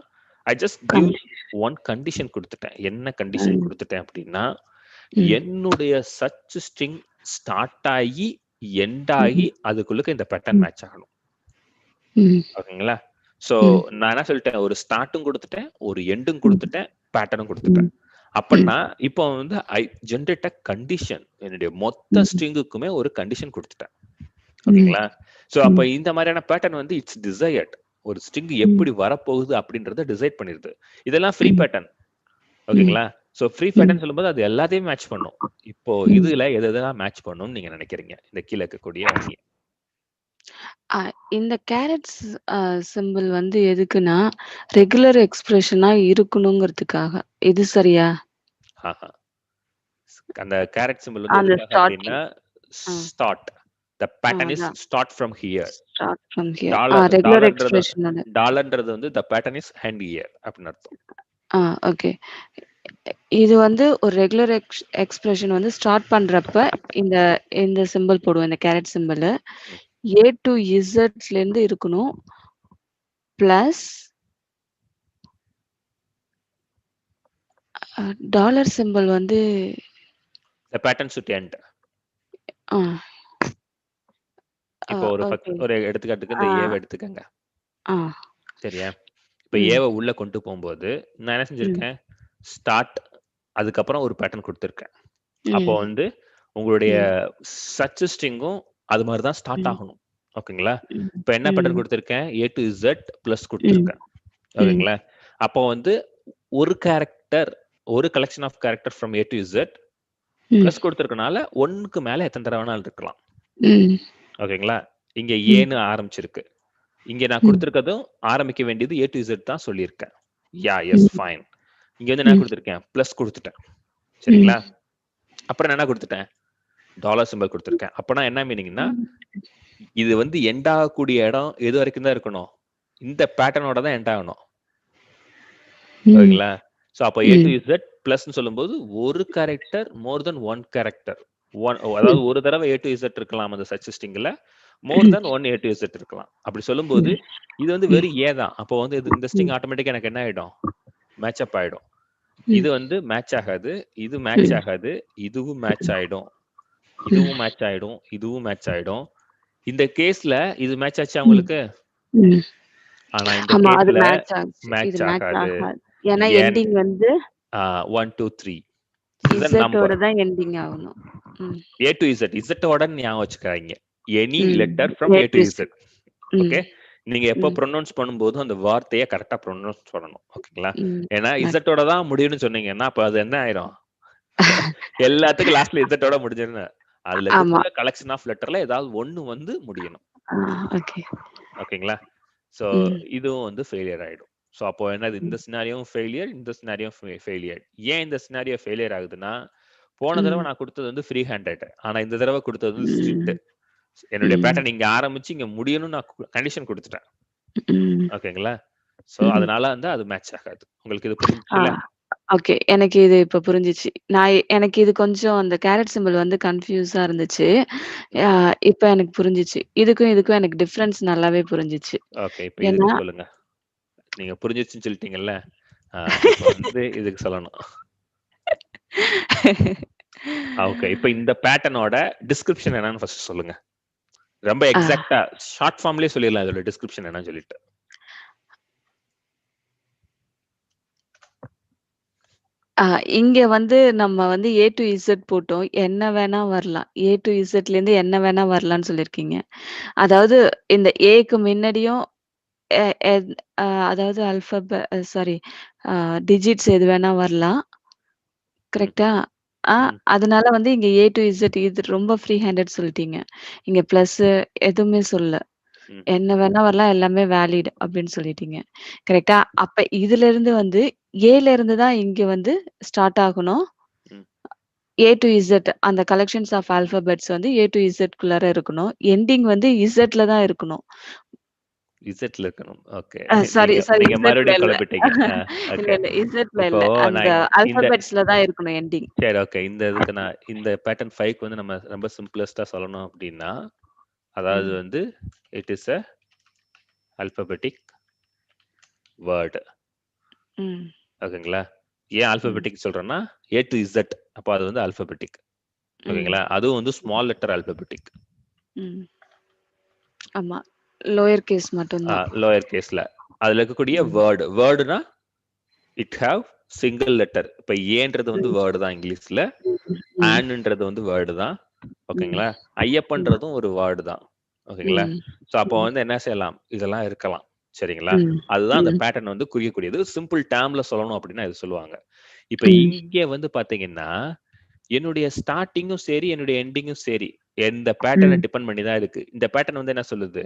I just give one condition கொடுத்துட்டேன். என்ன கண்டிஷன் கொடுத்துட்டேன் அப்படின்னா என்னுடைய சர்ச் ஸ்ட்ரிங் ஸ்டார்ட் ஆகி எண்ட் ஆகி அதுக்குள்ள இந்த பேட்டர்ன் மேட்ச் ஆகணும். ஓகேங்களா? சோ நான் என்ன சொல்லிட்டேன், ஒரு ஸ்டார்ட்டும் கொடுத்துட்டேன், ஒரு எண்டும் கொடுத்துட்டேன், பேட்டர்னும் கொடுத்துட்டேன். அப்படின்னா இப்போ வந்து ஐ ஜென்ரேட் அ கண்டிஷன், என்னுடைய மொத்த ஸ்ட்ரிங்குக்குமே ஒரு கண்டிஷன் கொடுத்துட்டேன். ஓகேங்களா? சோ அப்ப இந்த மாதிரியான பேட்டர்ன் வந்து இட்ஸ் டிசையர்ட். ஒரு ஸ்ட்ரிங் எப்படி வரப்போகுது அப்படின்றத டிசைட் பண்ணிருது. இதெல்லாம் ஃப்ரீ பேட்டர்ன். ஓகேங்களா? சோ ஃப்ரீ பேட்டர்ன் சொல்லும்போது அது எல்லாத்தையும் மேட்ச் பண்ணும். இப்போ இதுல எதெல்லாம் மேட்ச் பண்ணும்னு நீங்க நினைக்கிறீங்க இந்த கீழே இருக்கக்கூடிய வழியை? இந்த கேரட்ஸ் சிம்பிள் வந்து எதுக்குன்னா ரெகுலர் எக்ஸ்பிரஷனா இருக்கணுங்கிறதுக்காக. இது சரியா? அந்த கேரட் சிம்பிள் வந்து அந்த எதுக்காக அப்படின்னா start, the pattern is start from here. Start from here. Dollar regular expression அது. டாலர்ன்றது வந்து the pattern is hand here அப்படின்னு அர்த்தம். ஓகே. இது வந்து ஒரு ரெகுலர் எக்ஸ்பிரஷன் வந்து ஸ்டார்ட் பண்றப்ப இந்த சிம்பிள் போடுவோம், இந்த கேரட் சிம்பிள் A to Zல இருந்து இருக்கணும் பிளஸ் டாலர் சிம்பிள் வந்து the pattern should end. இப்போ ஒரு எடுத்துக்காட்டுக்கு இந்த ஏவை எடுத்துக்கங்க. சரியா? இப்ப ஏவை உள்ள கொண்டு போகும்போது நான் என்ன செஞ்சிருக்கேன், ஸ்டார்ட் அதுக்கப்புறம் ஒரு பேட்டர்ன் கொடுத்துருக்கேன். அப்போ வந்து உங்களுடைய சர்ச் ஸ்ட்ரிங்கும் அது மாதிரி தான் ஸ்டார்ட் ஆகணும். ஓகேங்களா? இப்ப என்ன பேட்டர்ன் கொடுத்துருக்கேன், A to Z பிளஸ் கொடுத்துருக்கேன். ஓகேங்களா? அப்போ வந்து ஒரு கேரக்டர், ஒரு collection of character from A to Z plus கொடுத்துருக்கனால ஒன்னுக்கு மேல எத்தனை தடவை வேணாலும் இருக்கலாம். ஓகேங்களா? இங்க ஏன்னு ஆரம்பிச்சிருக்கு. இங்க நான் கொடுத்திருக்கதும் ஆரம்பிக்க வேண்டியது A to Z தான் சொல்லியிருக்கேன். S fine. இங்க வந்து என்ன கொடுத்திருக்கேன், பிளஸ் கொடுத்துட்டேன். சரிங்களா? அப்புறம் என்ன கொடுத்துட்டேன், டாலர் சிம்பிள் கொடுத்திருக்கேன். அப்பனா என்ன மீனிங்னா, இது வந்து எண்ட் ஆகக்கூடிய இடம் எது வரைக்கும் தான் இருக்கணும், இந்த பேட்டர்னோட தான் எண்ட் ஆகணும். ஓகேங்களா? சோ அப்ப A to Z பிளஸ் சொல்லும்போது ஒரு character more than one character, அதாவது ஒரு தடவை A to Z இருக்கலாம் அந்த சர்ச் ஸ்ட்ரிங்ல, more than one A to Z இருக்கலாம். அப்படி சொல்லும்போது இது வந்து வெறும் A தான். அப்போ வந்து இந்த ஸ்ட்ரிங் ஆட்டோமேட்டிக்கா எனக்கு என்ன ஆயிடும், மேட்ச் அப் ஆயிடும். இது வந்து மேட்ச் ஆகாது, இது மேட்ச் ஆகாது, இதுவும் மேட்ச் ஆயிடும், இதுவும் மேட்ச் ஆயிடும், இதுவும் மேட்ச் ஆயிடும். இந்த கேஸ்ல இது மேட்ச் ஆச்சு உங்களுக்கு. ஆனா இந்த கேஸ்ல மேட்ச் ஆகாது. ஏன்னா எண்டிங் வந்து 1 2 3 Z ஓட தான் எண்டிங் ஆகணும். A to Z, Z ஓட ஞாபகம் வச்சுக்காதீங்க. Any letter from A to Z. Okay? நீங்க எப்ப ப்ரொனவுன்ஸ் பண்ணும்போது அந்த வார்த்தையை கரெக்டா ப்ரொனவுன்ஸ் பண்ணணும். ஓகேங்களா? ஏன்னா Z ஓட தான் முடியும்னு சொன்னீங்கன்னா அப்ப அது என்ன ஆயிரும், எல்லாத்துக்கும் லாஸ்ட்ல Z ஓட முடிஞ்சிருன்னு. அதுல இருக்கிற கலெக்ஷன் ஆஃப் லெட்டர்ல ஏதாவது ஒண்ணு வந்து முடியணும். ஓகேங்களா? சோ இதுவும் வந்து ஃபெயிலியர் ஆயிடும். சோ அப்போ என்னது, இந்த சினாரியோவும் ஃபெயிலியர், இந்த சினாரியோவும் ஃபெயிலியர். ஏன் இந்த சினாரியோ ஃபெயிலியர் ஆகுதுன்னா, போன தடவை நான் கொடுத்தது வந்து ஃப்ரீ ஹேண்டட், ஆனா இந்த தடவை கொடுத்தது வந்து ஸ்ட்ரிக்ட். என்னுடைய பேட்டர்ன் இங்க ஆரம்பிச்சு இங்க முடியணும்னு நான் கண்டிஷன் கொடுத்துட்டேன். ஓகேங்களா? சோ அதனால வந்து அது மேட்ச் ஆகாது. உங்களுக்கு இது புரிஞ்சுச்சுல? ஓகே, எனக்கு இது இப்ப புரிஞ்சிச்சு. எனக்கு இது கொஞ்சம் அந்த கேரட் சிம்பிள் வந்து கன்ஃபியூஸா இருந்துச்சு. இப்ப எனக்கு புரிஞ்சிச்சு. இதுக்கும் எனக்கு டிஃபரன்ஸ் நல்லாவே புரிஞ்சிச்சு. ஓகே, இப்போ இதுக்கு சொல்லுங்க. நீங்க புரிஞ்சிச்சுன்னு சொல்லிட்டீங்கல்ல, இப்போ வந்து இதுக்கு சொல்லணும். ஓகே, இப்போ இந்த பேட்டர்னோட டிஸ்கிரிப்ஷன் என்னன்னு ஃபர்ஸ்ட் சொல்லுங்க. ரொம்ப எக்ஸாக்ட்டா ஷார்ட் ஃபார்ம்லயே சொல்லிடலாம் இதோட டிஸ்கிரிப்ஷன் என்னன்னு சொல்லிட்டு. இங்க வந்து நம்ம வந்து A to Z போட்டோம். என்ன வேணா வரலாம். A to Zல இருந்து என்ன வேணா வரலாம்னு சொல்லியிருக்கீங்க. அதாவது இந்த Aக்கு முன்னாடியும் அதாவது டிஜிட்ஸ் எது வேணா வரலாம். கரெக்ட்டா? அதனால வந்து இங்க A to Z இது ரொம்ப ஃப்ரீ ஹேண்டட் சொல்லிட்டீங்க. இங்க பிளஸ் எதுவுமே சொல்லல. என்ன வேணா வரலாம், எல்லாமே வேலிட் அப்படின்னு சொல்லிட்டீங்க. கரெக்ட்டா? அப்ப இதுல இருந்து வந்து Aல இருந்து தான் இங்க வந்து ஸ்டார்ட் ஆகணும். A to Z அந்த கலெக்ஷன்ஸ் ஆஃப் ஆல்பபெட்ஸ் வந்து A to Z குள்ளார இருக்கணும். எண்டிங் வந்து Zல தான் இருக்கணும். Zல இருக்கணும். ஓகே. சாரி நீங்க மறுபடியும் குழப்பிட்டீங்க. இல்ல Zல இல்ல. அந்த ஆல்பபெட்ஸ்ல தான் இருக்கணும் எண்டிங். சரி, ஓகே. இதுக்கு நான் இந்த பேட்டர்ன் 5க்கு வந்து நம்ம ரொம்ப சிம்பிளஸ்டா சொல்லணும் அப்படின்னா, அதாவது வந்து it is a alphabetic word. ஓகேங்களா? ஏன் ஆல்பபெட்டிக் சொல்றேன்னா A to Z, அப்போ அது வந்து ஆல்பபெட்டிக். ஓகேங்களா? அதுவும் வந்து ஸ்மால் லெட்டர் ஆல்பபெட்டிக். ஆமா, லோயர் கேஸ் மட்டும்தான். லோயர் கேஸ்ல அதுல இருக்கக்கூடிய வேர்டுனா இட் ஹாவ் சிங்கிள் லெட்டர். இப்ப ஏன்றது வந்து வேர்டு தான் இங்கிலீஷ்ல, ஆன்ன்றது வந்து வேர்டு தான். ஓகேங்களா? ஐயப்பன்றதும் ஒரு வேர்டு தான். ஓகேங்களா? சோ அப்போ வந்து என்ன செய்யலாம், இதெல்லாம் இருக்கலாம். சரிங்களா? அதுதான் அந்த பேட்டர்ன் வந்து குறிக்கக்கூடியது. சிம்பிள் டேர்ம்ல சொல்லணும் அப்படின்னா இது சொல்லுவாங்க. இப்ப இங்க வந்து பாத்தீங்கன்னா என்னுடைய ஸ்டார்டிங்கும் சரி, என்னுடைய எண்டிங்கும் சரி, எந்த பேட்டர்னை டிபெண்ட் பண்ணி தான் இருக்கு. இந்த பேட்டர்ன் வந்து என்ன சொல்லுது,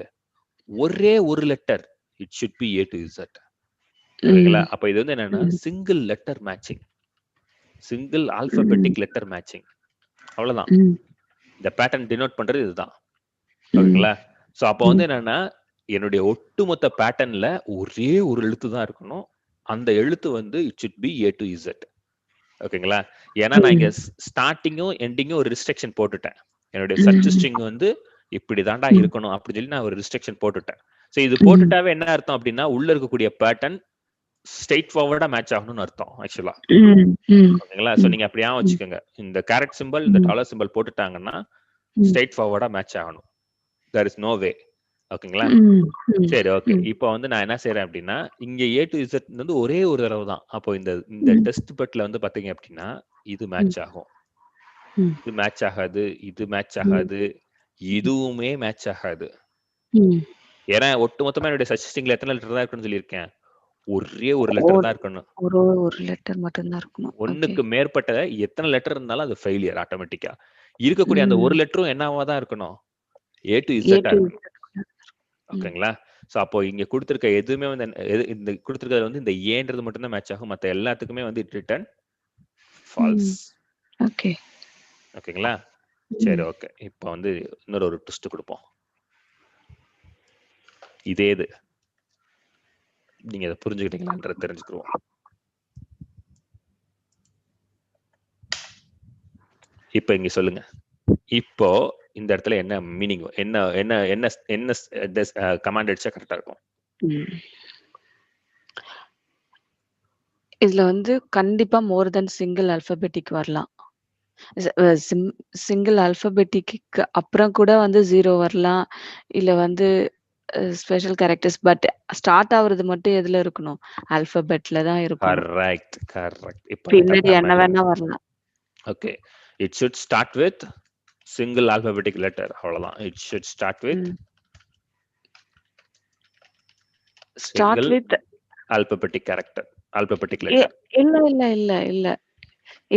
ஒரே ஒரு letter, it should be A to Z. ஓகேங்களா? அப்ப இது வந்து என்னன்னா single letter matching, single alphabetic letter matching. அவ்வளவுதான். இந்த பேட்டர்ன் டினோட் பண்றது இதுதான். ஓகேங்களா? சோ அப்ப வந்து என்னன்னா என்னுடைய ஒட்டுமொத்த பேட்டர்ன்ல ஒரே ஒரு எழுத்து தான் இருக்கணும். அந்த எழுத்து வந்து it should be A to Z. ஓகேங்களா? ஏன்னா நான் இங்க ஸ்டார்டிங்கும் எண்டிங்கும் ஒரு ரிஸ்ட்ரிக்ஷன் போட்டுட்டேன். என்னுடைய சர்ச் ஸ்ட்ரிங் வந்து இப்படி தாண்டா இருக்கணும் அப்படின்னு சொல்லி நான் ஒரு ரிஸ்ட்ரிக்ஷன் போட்டுட்டேன். சோ இது போட்டுட்டாவே என்ன அர்த்தம் அப்படின்னா உள்ள இருக்கக்கூடிய பேட்டர்ன் ஸ்ட்ரெயிட் ஃபார்வர்டா மேட்ச் ஆகணும்னு அர்த்தம் ஆக்சுவலா. ஓகேங்களா? சோ நீங்க அப்படியே வச்சுக்கோங்க, இந்த கேரட் சிம்பல் இந்த டாலர் சிம்பல் போட்டுட்டாங்கன்னா ஸ்ட்ரெயிட் ஃபார்வர்டா மேட்ச் ஆகணும். There is no way. ஓகேங்களா? சரி, ஓகே. இப்போ வந்து நான் என்ன செய்யறேன் அப்படின்னா இங்க A to Z வந்து ஒரே ஒரு தடவை தான். அப்போ இந்த டெஸ்ட் பெட்ல வந்து பாத்தீங்க அப்படின்னா இது மேட்ச் ஆகும், இது மேட்ச் ஆகாது, இது மேட்ச் ஆகாது, இதுவுமே மேட்ச் ஆகாது. ஏன்னா ஒட்டுமொத்தமா என்னுடைய சர்ச் ஸ்ட்ரிங்ல எத்தனை லெட்டர் தான் இருக்குன்னு சொல்லியிருக்கேன், ஒரே ஒரு லெட்டர் தான் இருக்கணும். ஒரு லெட்டர் மட்டும் தான் இருக்கணும். ஒண்ணுக்கு மேற்பட்ட எத்தனை லெட்டர் இருந்தாலும் அது ஃபெயிலியர் ஆட்டோமேட்டிக்கா. இருக்கக்கூடிய அந்த ஒரு லெட்டரும் என்னவா தான் இருக்கணும், A to Z இருக்கணும். ஓகேங்களா? சோ அப்போ இங்க கொடுத்திருக்க எதுவுமே வந்து இந்த கொடுத்திருக்கிறது வந்து இந்த ஏன்றது மட்டும் தான் மேட்ச் ஆகும். மத்த எல்லாத்துக்குமே வந்து இட் ரிட்டர்ன் ஃபால்ஸ். ஓகே. ஓகேங்களா? சரி, ஓகே. இப்போ வந்து இன்னொரு ஒரு ட்விஸ்ட் கொடுப்போம். இதே இது நீங்க இதை புரிஞ்சுக்கிட்டீங்களான்றது தெரிஞ்சுக்குவோம். இப்போ இங்க சொல்லுங்க, இப்போ இந்த இடத்துல என்ன மீனிங், என்ன என்ன என்ன என்ன கமாண்ட் அடிச்சா கரெக்டா இருக்கும்? இதுல வந்து கண்டிப்பா மோர் தென் சிங்கிள் ஆல்பபெட்டிக் வரலாம். சிங்கிள் ஆல்பபெட்டிக்கு அப்புறம் கூட வந்து 0 வரலாம். இல்ல வந்து ஸ்பெஷல் கேரக்டர்ஸ். பட் ஸ்டார்ட் ஆகுறது மட்டும் எதுல இருக்கணும், ஆல்பபெட்ல தான் இருக்கணும். Correct, correct. இப்போ பின்னாடி என்ன வேணா வரலாம். Okay, it should start with single alphabetic letter. அவ்வளவுதான். It should start with alphabetic character, alphabetic letter.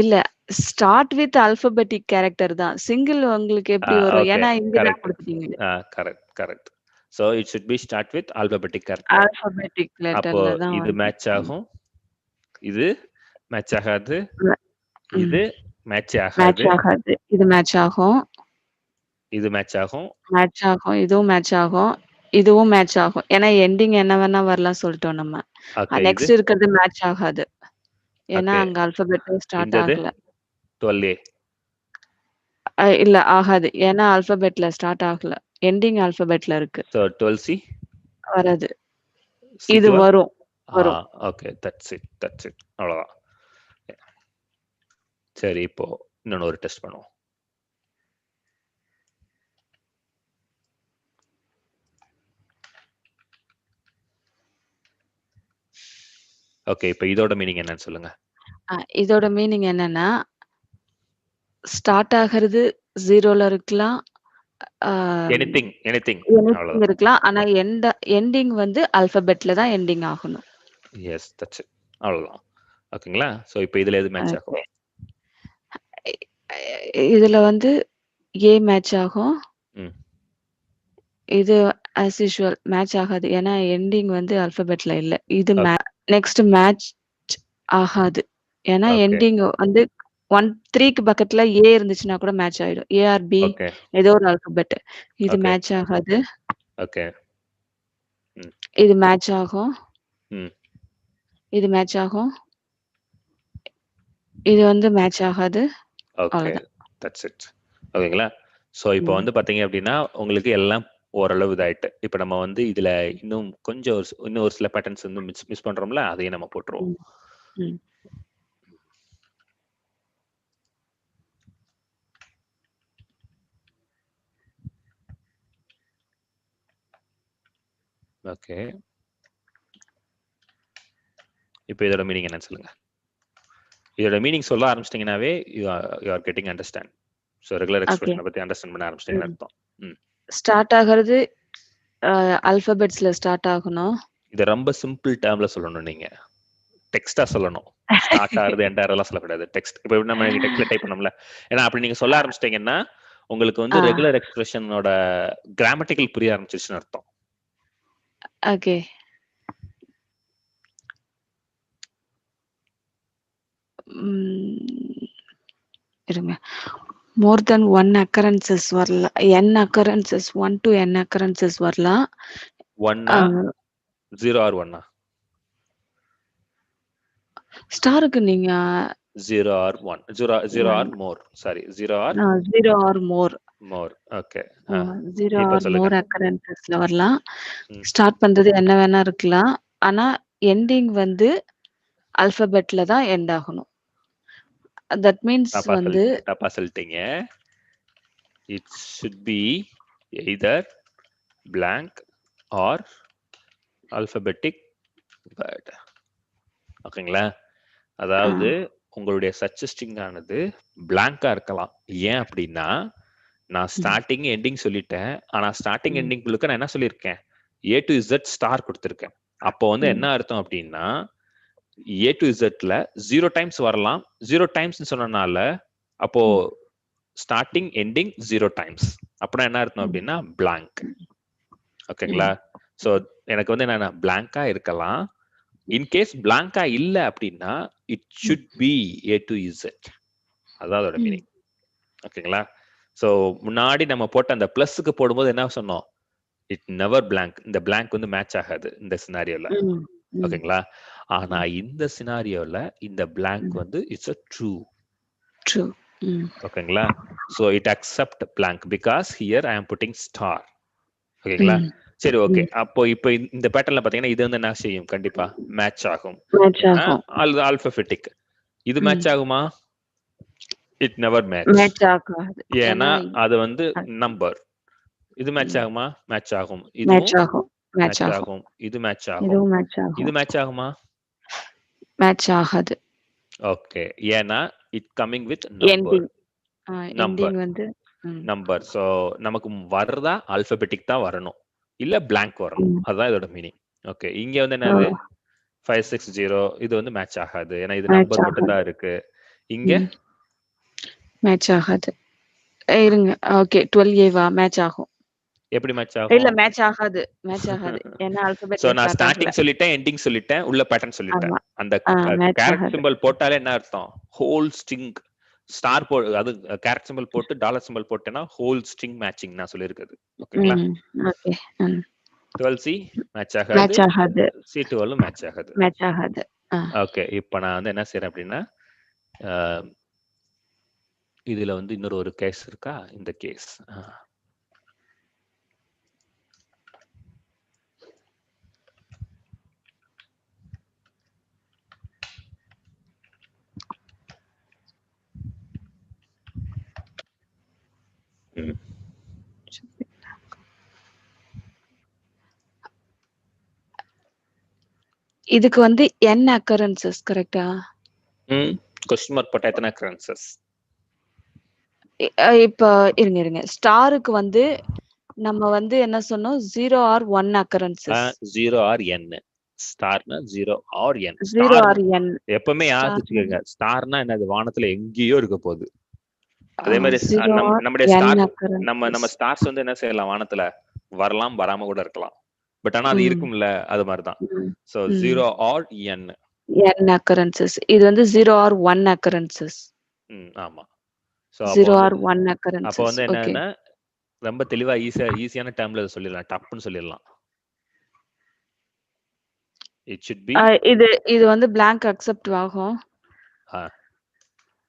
இல்ல ஸ்டார்ட் வித் ஆல்பபெட்டிக் கேரக்டர் தான். சிங்கிள் உங்களுக்கு எப்படி வரும்? ஏன்னா இங்க தான் கொடுத்தீங்க. Correct. So it should be start with alphabetic character. Alphabetic letterல தான். இது மேட்ச் ஆகும், இது மேட்ச் ஆகாது, இது மேட்ச் ஆகாது, இது மேட்ச் ஆகும், இது மேட்ச் ஆகும், மேட்ச் ஆகும், இதுவும் மேட்ச் ஆகும், இதுவும் மேட்ச் ஆகும். ஏன்னா எண்டிங் என்ன வேணா வரலாம் சொல்லிட்டோம் நம்ம. நெக்ஸ்ட் இருக்கிறது மேட்ச் ஆகாது. ஏன்னா அங்க ஆல்பபெட் ஸ்டார்ட் ஆகல. 12A இல்ல ஆகாது. ஏன்னா ஆல்பபெட்ல ஸ்டார்ட் ஆகல. எண்டிங் ஆல்பபெட்ல இருக்கு. So 12C வராது. இது வரும். Okay, that's it. அவ்வளவுதான். சரி, இப்போ இன்னொன்னு ஒரு டெஸ்ட் பண்ணுவோம். ஓகே, இப்போ இதோட மீனிங் என்னன்னு சொல்லுங்க. இதோட மீனிங் என்னன்னா ஸ்டார்ட் ஆகிறது 0ல இருக்கலாம், எனிதிங் இருக்கலாம். ஆனா எண்டிங் வந்து ஆல்பபெட்ல தான் எண்டிங் ஆகணும். Yes, that's it. அவ்வளவுதான். ஓகேங்களா? சோ இப்போ இதுல எது மேட்ச் ஆகும்? இதுல வந்து ஏ மேட்ச் ஆகும். இது as usual மேட்ச் ஆகாது. ஏன்னா எண்டிங் வந்து ஆல்பபெட்ல இல்ல. இது நெக்ஸ்ட் மேட்ச் ஆகாது. ஏன்னா எண்டிங் வந்து 3க்கு பக்கத்துல ஏ இருந்துச்சுன்னா கூட மேட்ச் ஆயிடும். ஏ ஆர் பி ஏதோ ஒரு ஆல்பபெட். இது மேட்ச் ஆகாது. ஓகே, இது மேட்ச் ஆகும், இது மேட்ச் ஆகும், இது வந்து மேட்ச் ஆகாது. Okay, that's it. ஓகேங்களா? சோ இப்போ வந்து பாத்தீங்க அப்படின்னா உங்களுக்கு எல்லாம் ஓரளவு இதாயிட்டு. இப்போ நம்ம வந்து இதுல இன்னும் கொஞ்சம் இன்னும் ஒரு சில பேட்டர்ன்ஸ் வந்து மிஸ் பண்றோம்ல, அதையும் நம்ம போட்டுருவோம். ஓகே. இப்போ இதோட மீனிங் என்னன்னு சொல்லுங்க. இதோட மீனிங் சொல்ல ஆரம்பிச்சிட்டீங்கன்னாவே you are getting understand. So regular எக்ஸ்பிரஷனை பத்தி அண்டர்ஸ்டாண்ட் பண்ண ஆரம்பிச்சிட்டீங்கன்னு அர்த்தம். ஸ்டார்ட் ஆகிறது ஆல்பபெட்ஸ்ல ஸ்டார்ட் ஆகணும். இதை ரொம்ப சிம்பிள் டேர்ம்ல சொல்லணும். நீங்க டெக்ஸ்டா சொல்லணும். ஸ்டார்ட் ஆகுது எண்ட் ஆகுறதெல்லாம் சொல்லக்கூடாது. டெக்ஸ்ட் இப்போ நம்ம டெக்ஸ்ட்ல டைப் பண்ணோம்ல, ஏன்னா அப்படி நீங்க சொல்ல ஆரம்பிச்சிட்டீங்கன்னா உங்களுக்கு வந்து ரெகுலர் எக்ஸ்பிரஷனோட கிராமட்டிக்கல் புரிய ஆரம்பிச்சிருச்சுன்னு அர்த்தம். ஓகே. இருங்க. more than one occurrences வரல. n occurrences 1 to n occurrences வரலாம். 1 0 or 1 ஸ்டாருக்கு நீங்க 0 or 1 0 or more, sorry 0 or 0 or more okay. 0 or more occurrencesல வரலாம். ஸ்டார்ட் பண்றது என்ன வேணா இருக்கலாம். ஆனா எண்டிங் வந்து ஆல்பபெட்ல தான் எண்ட் ஆகணும். that means வந்து தப்பா சொல்லிட்டீங்க. it should be either blank or alphabetic word. ஓகேங்களா? அதாவது உங்களுடைய சஜஸ்டிங் ஆனது பிளாங்கா இருக்கலாம். ஏன் அப்படின்னா நான் ஸ்டார்டிங் எண்டிங் சொல்லிட்டேன். ஆனா ஸ்டார்டிங் எண்டிங் குழுக்க நான் என்ன சொல்லியிருக்கேன், A to Z ஸ்டார் கொடுத்துருக்கேன். அப்போ வந்து என்ன அர்த்தம் அப்படின்னா A to Zல 0 டைம்ஸ் வரலாம். 0 டைம்ஸ் சொன்னனால அப்போ ஸ்டார்டிங் எண்டிங் 0 டைம்ஸ். அப்படின்னா என்ன அர்த்தம் அப்படின்னா பிளாங்க். ஓகேங்களா? ஸோ எனக்கு வந்து என்ன பிளாங்கா இருக்கலாம். இன்கேஸ் பிளாங்கா இல்ல அப்படின்னா it should be A to Z. அதான் அதோட மீனிங். ஓகேங்களா? ஸோ முன்னாடி நம்ம போட்ட அந்த பிளஸ்க்கு போடும்போது என்ன சொன்னோம், இட் நெவர் பிளாங்க். இந்த பிளாங்க் வந்து மேட்ச் ஆகாது இந்த சினாரியோல. ஓகேங்களா? ஆனா இந்த சினாரியோல இந்த பிளாங்க் வந்து இட்ஸ் a true. ஓகேங்களா? So it accept blank because here I am putting star. ஓகேங்களா? சரி, ஓகே. அப்போ இப்போ இந்த பேட்டர்ன்ல பாத்தீங்கன்னா இது வந்து என்ன செய்யும், கண்டிப்பா மேட்ச் ஆகும். ஆல்பபெட்டிக் இது மேட்ச் ஆகுமா? இட் நெவர் மேட்ச் ஆகாது. ஏன்னா அது வந்து நம்பர். இது மேட்ச் ஆகுமா? மேட்ச் ஆகும். இது மேட்ச் ஆகும். இது மேட்ச் ஆகும். இது மேட்ச் ஆகுமா? மேட்ச் ஆகாது. ஓகே. ஏன்னா it coming with number. Ending வந்து நம்பர். சோ நமக்கு வர்றதா ஆல்பபெட்டிக் தான் வரணும், இல்ல blank வரணும். அதான் இதோட மீனிங். ஓகே. இங்க வந்து என்னது 560 இது வந்து மேட்ச் ஆகாது. ஏன்னா இது நம்பர் மட்டும் தான் இருக்கு. இங்க மேட்ச் ஆகாது. இருங்க. ஓகே 12A வா மேட்ச் ஆகும். எப்படி மேட்ச் ஆகும்? இல்ல மேட்ச் ஆகாது. மேட்ச் ஆகாது. ஏன்னா ஆல்பபெட் சோ நான் ஸ்டார்டிங் சொல்லிட்டேன், எண்டிங் சொல்லிட்டேன், உள்ள பேட்டர்ன் சொல்லிட்டேன். அந்த கேரக்டர் சிம்பல் போட்டாலே என்ன அர்த்தம், ஹோல் ஸ்ட்ரிங். ஸ்டார் போ அது கேரக்டர் சிம்பல் போட்டு டாலர் சிம்பல் போட்டேன்னா ஹோல் ஸ்ட்ரிங் மேட்சிங் நான் சொல்லிருக்கிறது. ஓகேங்களா? ஓகே. 12C மேட்ச் ஆகாது. மேட்ச் ஆகாது. C12 மேட்ச் ஆகாது. மேட்ச் ஆகாது. ஓகே. இப்போ நான் வந்து என்ன செய்றேன் அப்படின்னா இதுல வந்து இன்னொரு ஒரு கேஸ் இருக்கா, இந்த கேஸ் இதுக்கு வந்து n occurrences கரெக்ட்டா? क्वेश्चन மார்க் போட்டா எத்தனை occurrences? இப்போ இருங்க. ஸ்டாருக்கு வந்து நம்ம வந்து என்ன சொன்னோம், 0 or 1 occurrences. 0 or n. ஸ்டார்னா 0 or n. 0 or n. எப்பவுமே யார் வச்சுக்கோங்க, ஸ்டார்னா என்னது, வானத்துல எங்கேயோ இருக்க போகுது. அதே மாதிரி நம்முடைய ஸ்டார் நம்ம ஸ்டார்ஸ் வந்து என்ன செய்யலாம், வானத்துல வரலாம், வராம கூட இருக்கலாம். பட் ஆனா அது இருக்கும்ல, அது மாதிரிதான். So 0 or n occurrences. இது வந்து 0 or 1 occurrences. ஆமா. 0 or 1 occurrences. அப்போ வந்து என்னன்னா ரொம்ப தெளிவா ஈஸியான டேர்ம்ல சொல்லிடலாம், டப்புன்னு சொல்லிடலாம். It should be இது வந்து blank accept ஆகும்.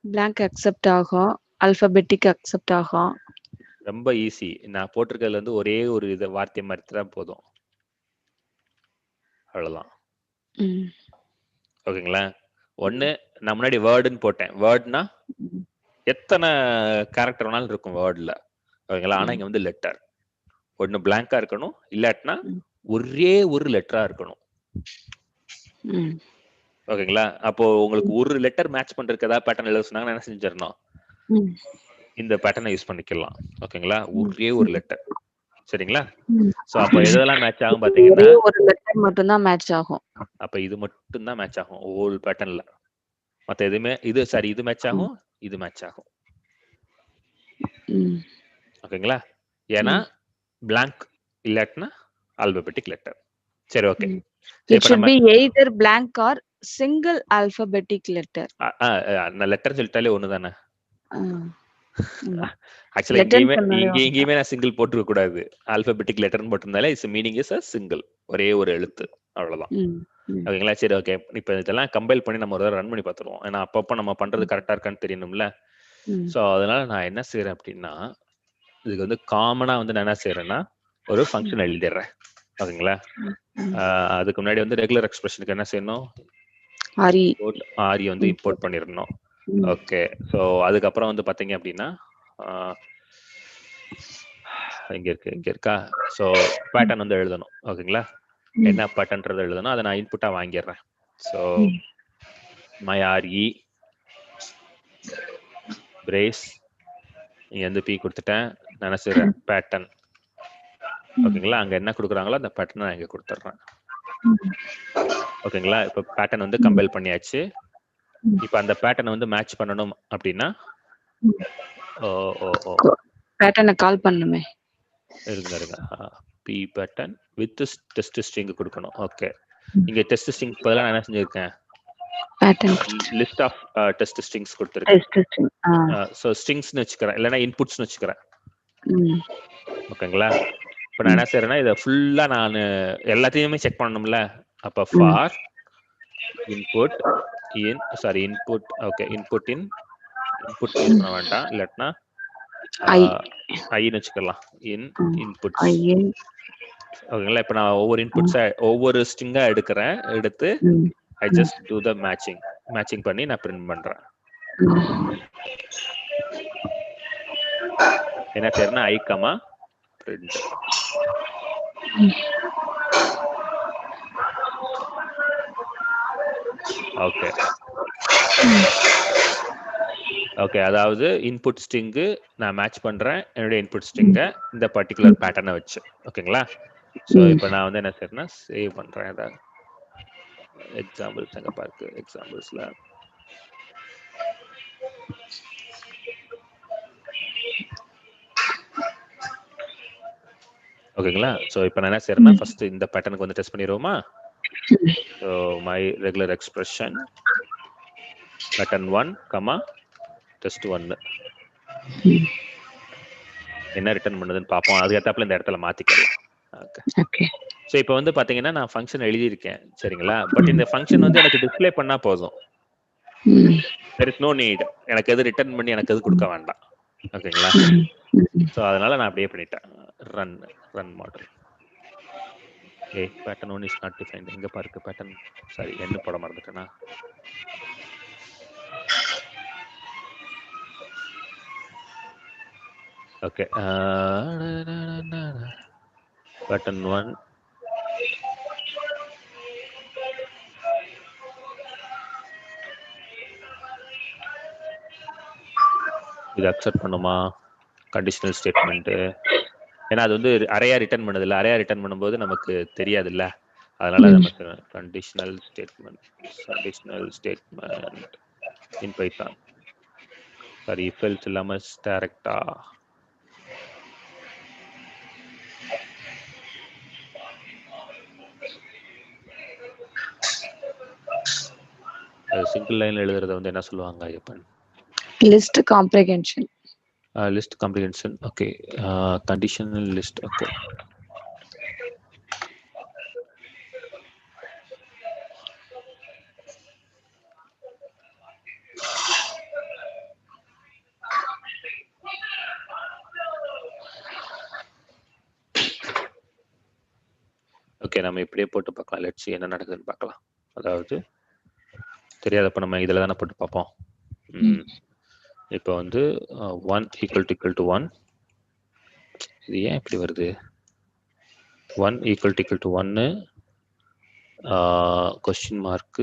blank accept ஆகும். alphabetic accept ஆகும். ரொம்ப ஈஸி. நான் போட்டிருக்கிறதுல இருந்து ஒரே ஒரு இத வார்த்தை மாத்திரா போதும், அவ்வளவுதான். ஓகேங்களா? ஒண்ணு நான் முன்னாடி வேர்டுன்னு போட்டேன். வேர்ட்னா எத்தனை கேரக்டர் வேணாலும் இருக்கும் வேர்ட்ல. ஓகேங்களா? ஆனா இங்க வந்து லெட்டர் ஒண்ணு பிளாங்கா இருக்கணும், இல்லாட்டினா ஒரே ஒரு லெட்டரா இருக்கணும். ஓகேங்களா? அப்போ உங்களுக்கு ஒரு லெட்டர் மேட்ச் பண்றதுக்கு ஏதாவது பேட்டர்ன் எழுத சொன்னாங்கன்னா என்ன செஞ்சிடணும்? இந்த பேட்டர்னை யூஸ் பண்ணிக்கலாம். ஓகேங்களா? ஒரே ஒரு லெட்டர். சரிங்களா? சோ அப்ப எதெல்லாம் மேட்ச் ஆகும் பாத்தீங்கன்னா ஒரே ஒரு லெட்டர் மட்டும் தான் மேட்ச் ஆகும். அப்ப இது மட்டும் தான் மேட்ச் ஆகும் ஹோல் பேட்டர்ன்ல. மத்த எதுவுமே இது மேட்ச் ஆகும், இது மேட்ச் ஆகும். ஓகேங்களா? ஏன்னா blank இல்லாட்டினா alphabetic letter. சரி okay. It should be either blank or single alphabetic letter. நான் லெட்டர் சொல்லிட்டாலே ஒண்ணுதானே. ஆக்சுவலா இங்கேயுமே நான் சிங்கிள் போட்டுக்க கூடாது. ஆல்பபெட்டிக் லெட்டர்னு போட்டிருந்தாலே it's meaning is a single. ஒரே ஒரு எழுத்து அவ்வளவுதான். ஓகேங்களா? சரி ஓகே. இப்ப இதெல்லாம் கம்பைல் பண்ணி நம்ம ஒரு ரன் பண்ணி பார்த்துருவோம். ஏன்னா அப்பப்போ நம்ம பண்றது கரெக்டா இருக்கான்னு தெரியணும்ல. சோ அதனால நான் என்ன செய்யறேன் அப்படின்னா இதுக்கு வந்து காமனா வந்து நான் என்ன செய்யறேன்னா ஒரு ஃபங்க்ஷன் எழுதிடுறேன். ஓகேங்களா? அதுக்கு முன்னாடி வந்து ரெகுலர் எக்ஸ்பிரஷனுக்கு என்ன செய்யணும்? ஆரி வந்து இம்போர்ட் பண்ணிடணும். ஓகே. ஸோ அதுக்கப்புறம் வந்து பாத்தீங்க அப்படின்னா இங்க இருக்கா? ஸோ பேட்டர்ன் வந்து எழுதணும். ஓகேங்களா? என்ன பேட்டர்ன்றது எழுதணும். அதை நான் இன்புட்டா வாங்கிடுறேன். ஸோ மை ஆர்இ பிரேஸ் இங்க வந்து பி கொடுத்துட்டேன். நான் என்ன செய்யறேன்? பேட்டர்ன். ஓகேங்களா? அங்க என்ன கொடுக்குறாங்களோ அந்த பேட்டர்ன் நான் இங்க கொடுத்துட்றேன். ஓகேங்களா? இப்போ பேட்டர்ன் வந்து கம்பைல் பண்ணியாச்சு. இப்போ அந்த பேட்டர்னை வந்து மேட்ச் பண்ணணும் அப்படின்னா பேட்டர்னை கால் பண்ணுமே. இருங்க. P pattern with test string கொடுக்கணும். ஓகே. இங்க டெஸ்ட் ஸ்ட்ரிங் பதிலா நான் என்ன செஞ்சிருக்கேன்? Pattern list of test strings கொடுத்திருக்கேன். சோ ஸ்ட்ரிங்ஸ்னு வெச்சுக்கறேன், இல்லனா இன்புட்ஸ்னு வெச்சுக்கறேன். ஓகேங்களா? இப்போ நான் என்ன செய்யறேன்னா இத ஃபுல்லா நான் எல்லாத்தையுமே செக் பண்ணணும்ல. அப்ப for input input okay input use பண்ண வேண்டாம். இல்லட்டனா ஐன்னு வெச்சுக்கலாம். இன்புட்ஸ். ஓகேங்களா? இப்போ நான் ஒவ்வொரு ஸ்ட்ரிங்கா எடுத்து I just do the matching பண்ணி நான் பிரிண்ட் பண்றேன். என்ன செய்யறேன்னா I, print. ஓகே. ஓகே, அதாவது இன்புட் ஸ்ட்ரிங் நான் மேட்ச் பண்றேன் என்னோட இன்புட் ஸ்ட்ரிங்க இந்த பர்టిక్యులர் பேட்டர்னை வச்சு. ஓகேங்களா? சோ இப்போ நான் வந்து என்ன செய்யறேன்னா சேவ் பண்றேன். அதாவது எக்ஸாம்பிள்ஸ் எங்க பாருக்கு? எக்ஸாம்பிள்ஸ்ல ஓகேங்களா? சோ இப்போ நான் என்ன செய்யறேன்னா ஃபர்ஸ்ட் இந்த பேட்டர்னுக்கு வந்து டெஸ்ட் பண்ணிடுவோமா? So my regular expression pattern 1, test 1 என்ன ரிட்டர்ன் பண்ணுதுன்னு பார்ப்போம். அதுக்கு ஏத்தாப்புல இந்த இடத்துல மாத்திக்கலாம். ஓகே. சோ இப்போ வந்து பாத்தீங்கன்னா நான் ஃபங்க்ஷன் எழுதி இருக்கேன். சரிங்களா? பட் இந்த ஃபங்க்ஷன் வந்து எனக்கு டிஸ்ப்ளே பண்ணா போதும். there is no need. எனக்கு எது ரிட்டர்ன் பண்ணி எனக்கு எது கொடுக்க வேண்டாம். ஓகேங்களா? சோ அதனால நான் அப்படியே பண்ணிட்டேன். Run model. pattern 1 is not defined. எங்க பாருக்கு pattern? சாரி, என்ன போட மறந்துட்டேனா? ஓகே. pattern 1 இது அக்செப்ட் பண்ணுமா? Conditional statement. ஏன்னா அது வந்து அரையா ரிட்டர்ன் பண்ணது இல்ல. அரையா ரிட்டர்ன் பண்ணும்போது நமக்கு தெரியாது இல்ல. அதனால நமக்கு conditional statement in Python. Sorry, if else இல்லாம டைரக்டா சிங்கிள் லைன்ல எழுதுறத வந்து என்ன சொல்லுவாங்க Ayyappan? List comprehension. List comprehension. Okay. Conditional list. Okay. Okay, நம்ம இப்படியே போட்டு பார்க்கலாம். லெட்ஸ் see என்ன நடக்குதுன்னு பார்க்கலாம். அதாவது தெரியாதப்ப நம்ம இதில் தானே போட்டு பார்ப்போம். இப்போ வந்து 1 = 1. இது ஏன் இப்படி வருது? 1 equal to 1 question mark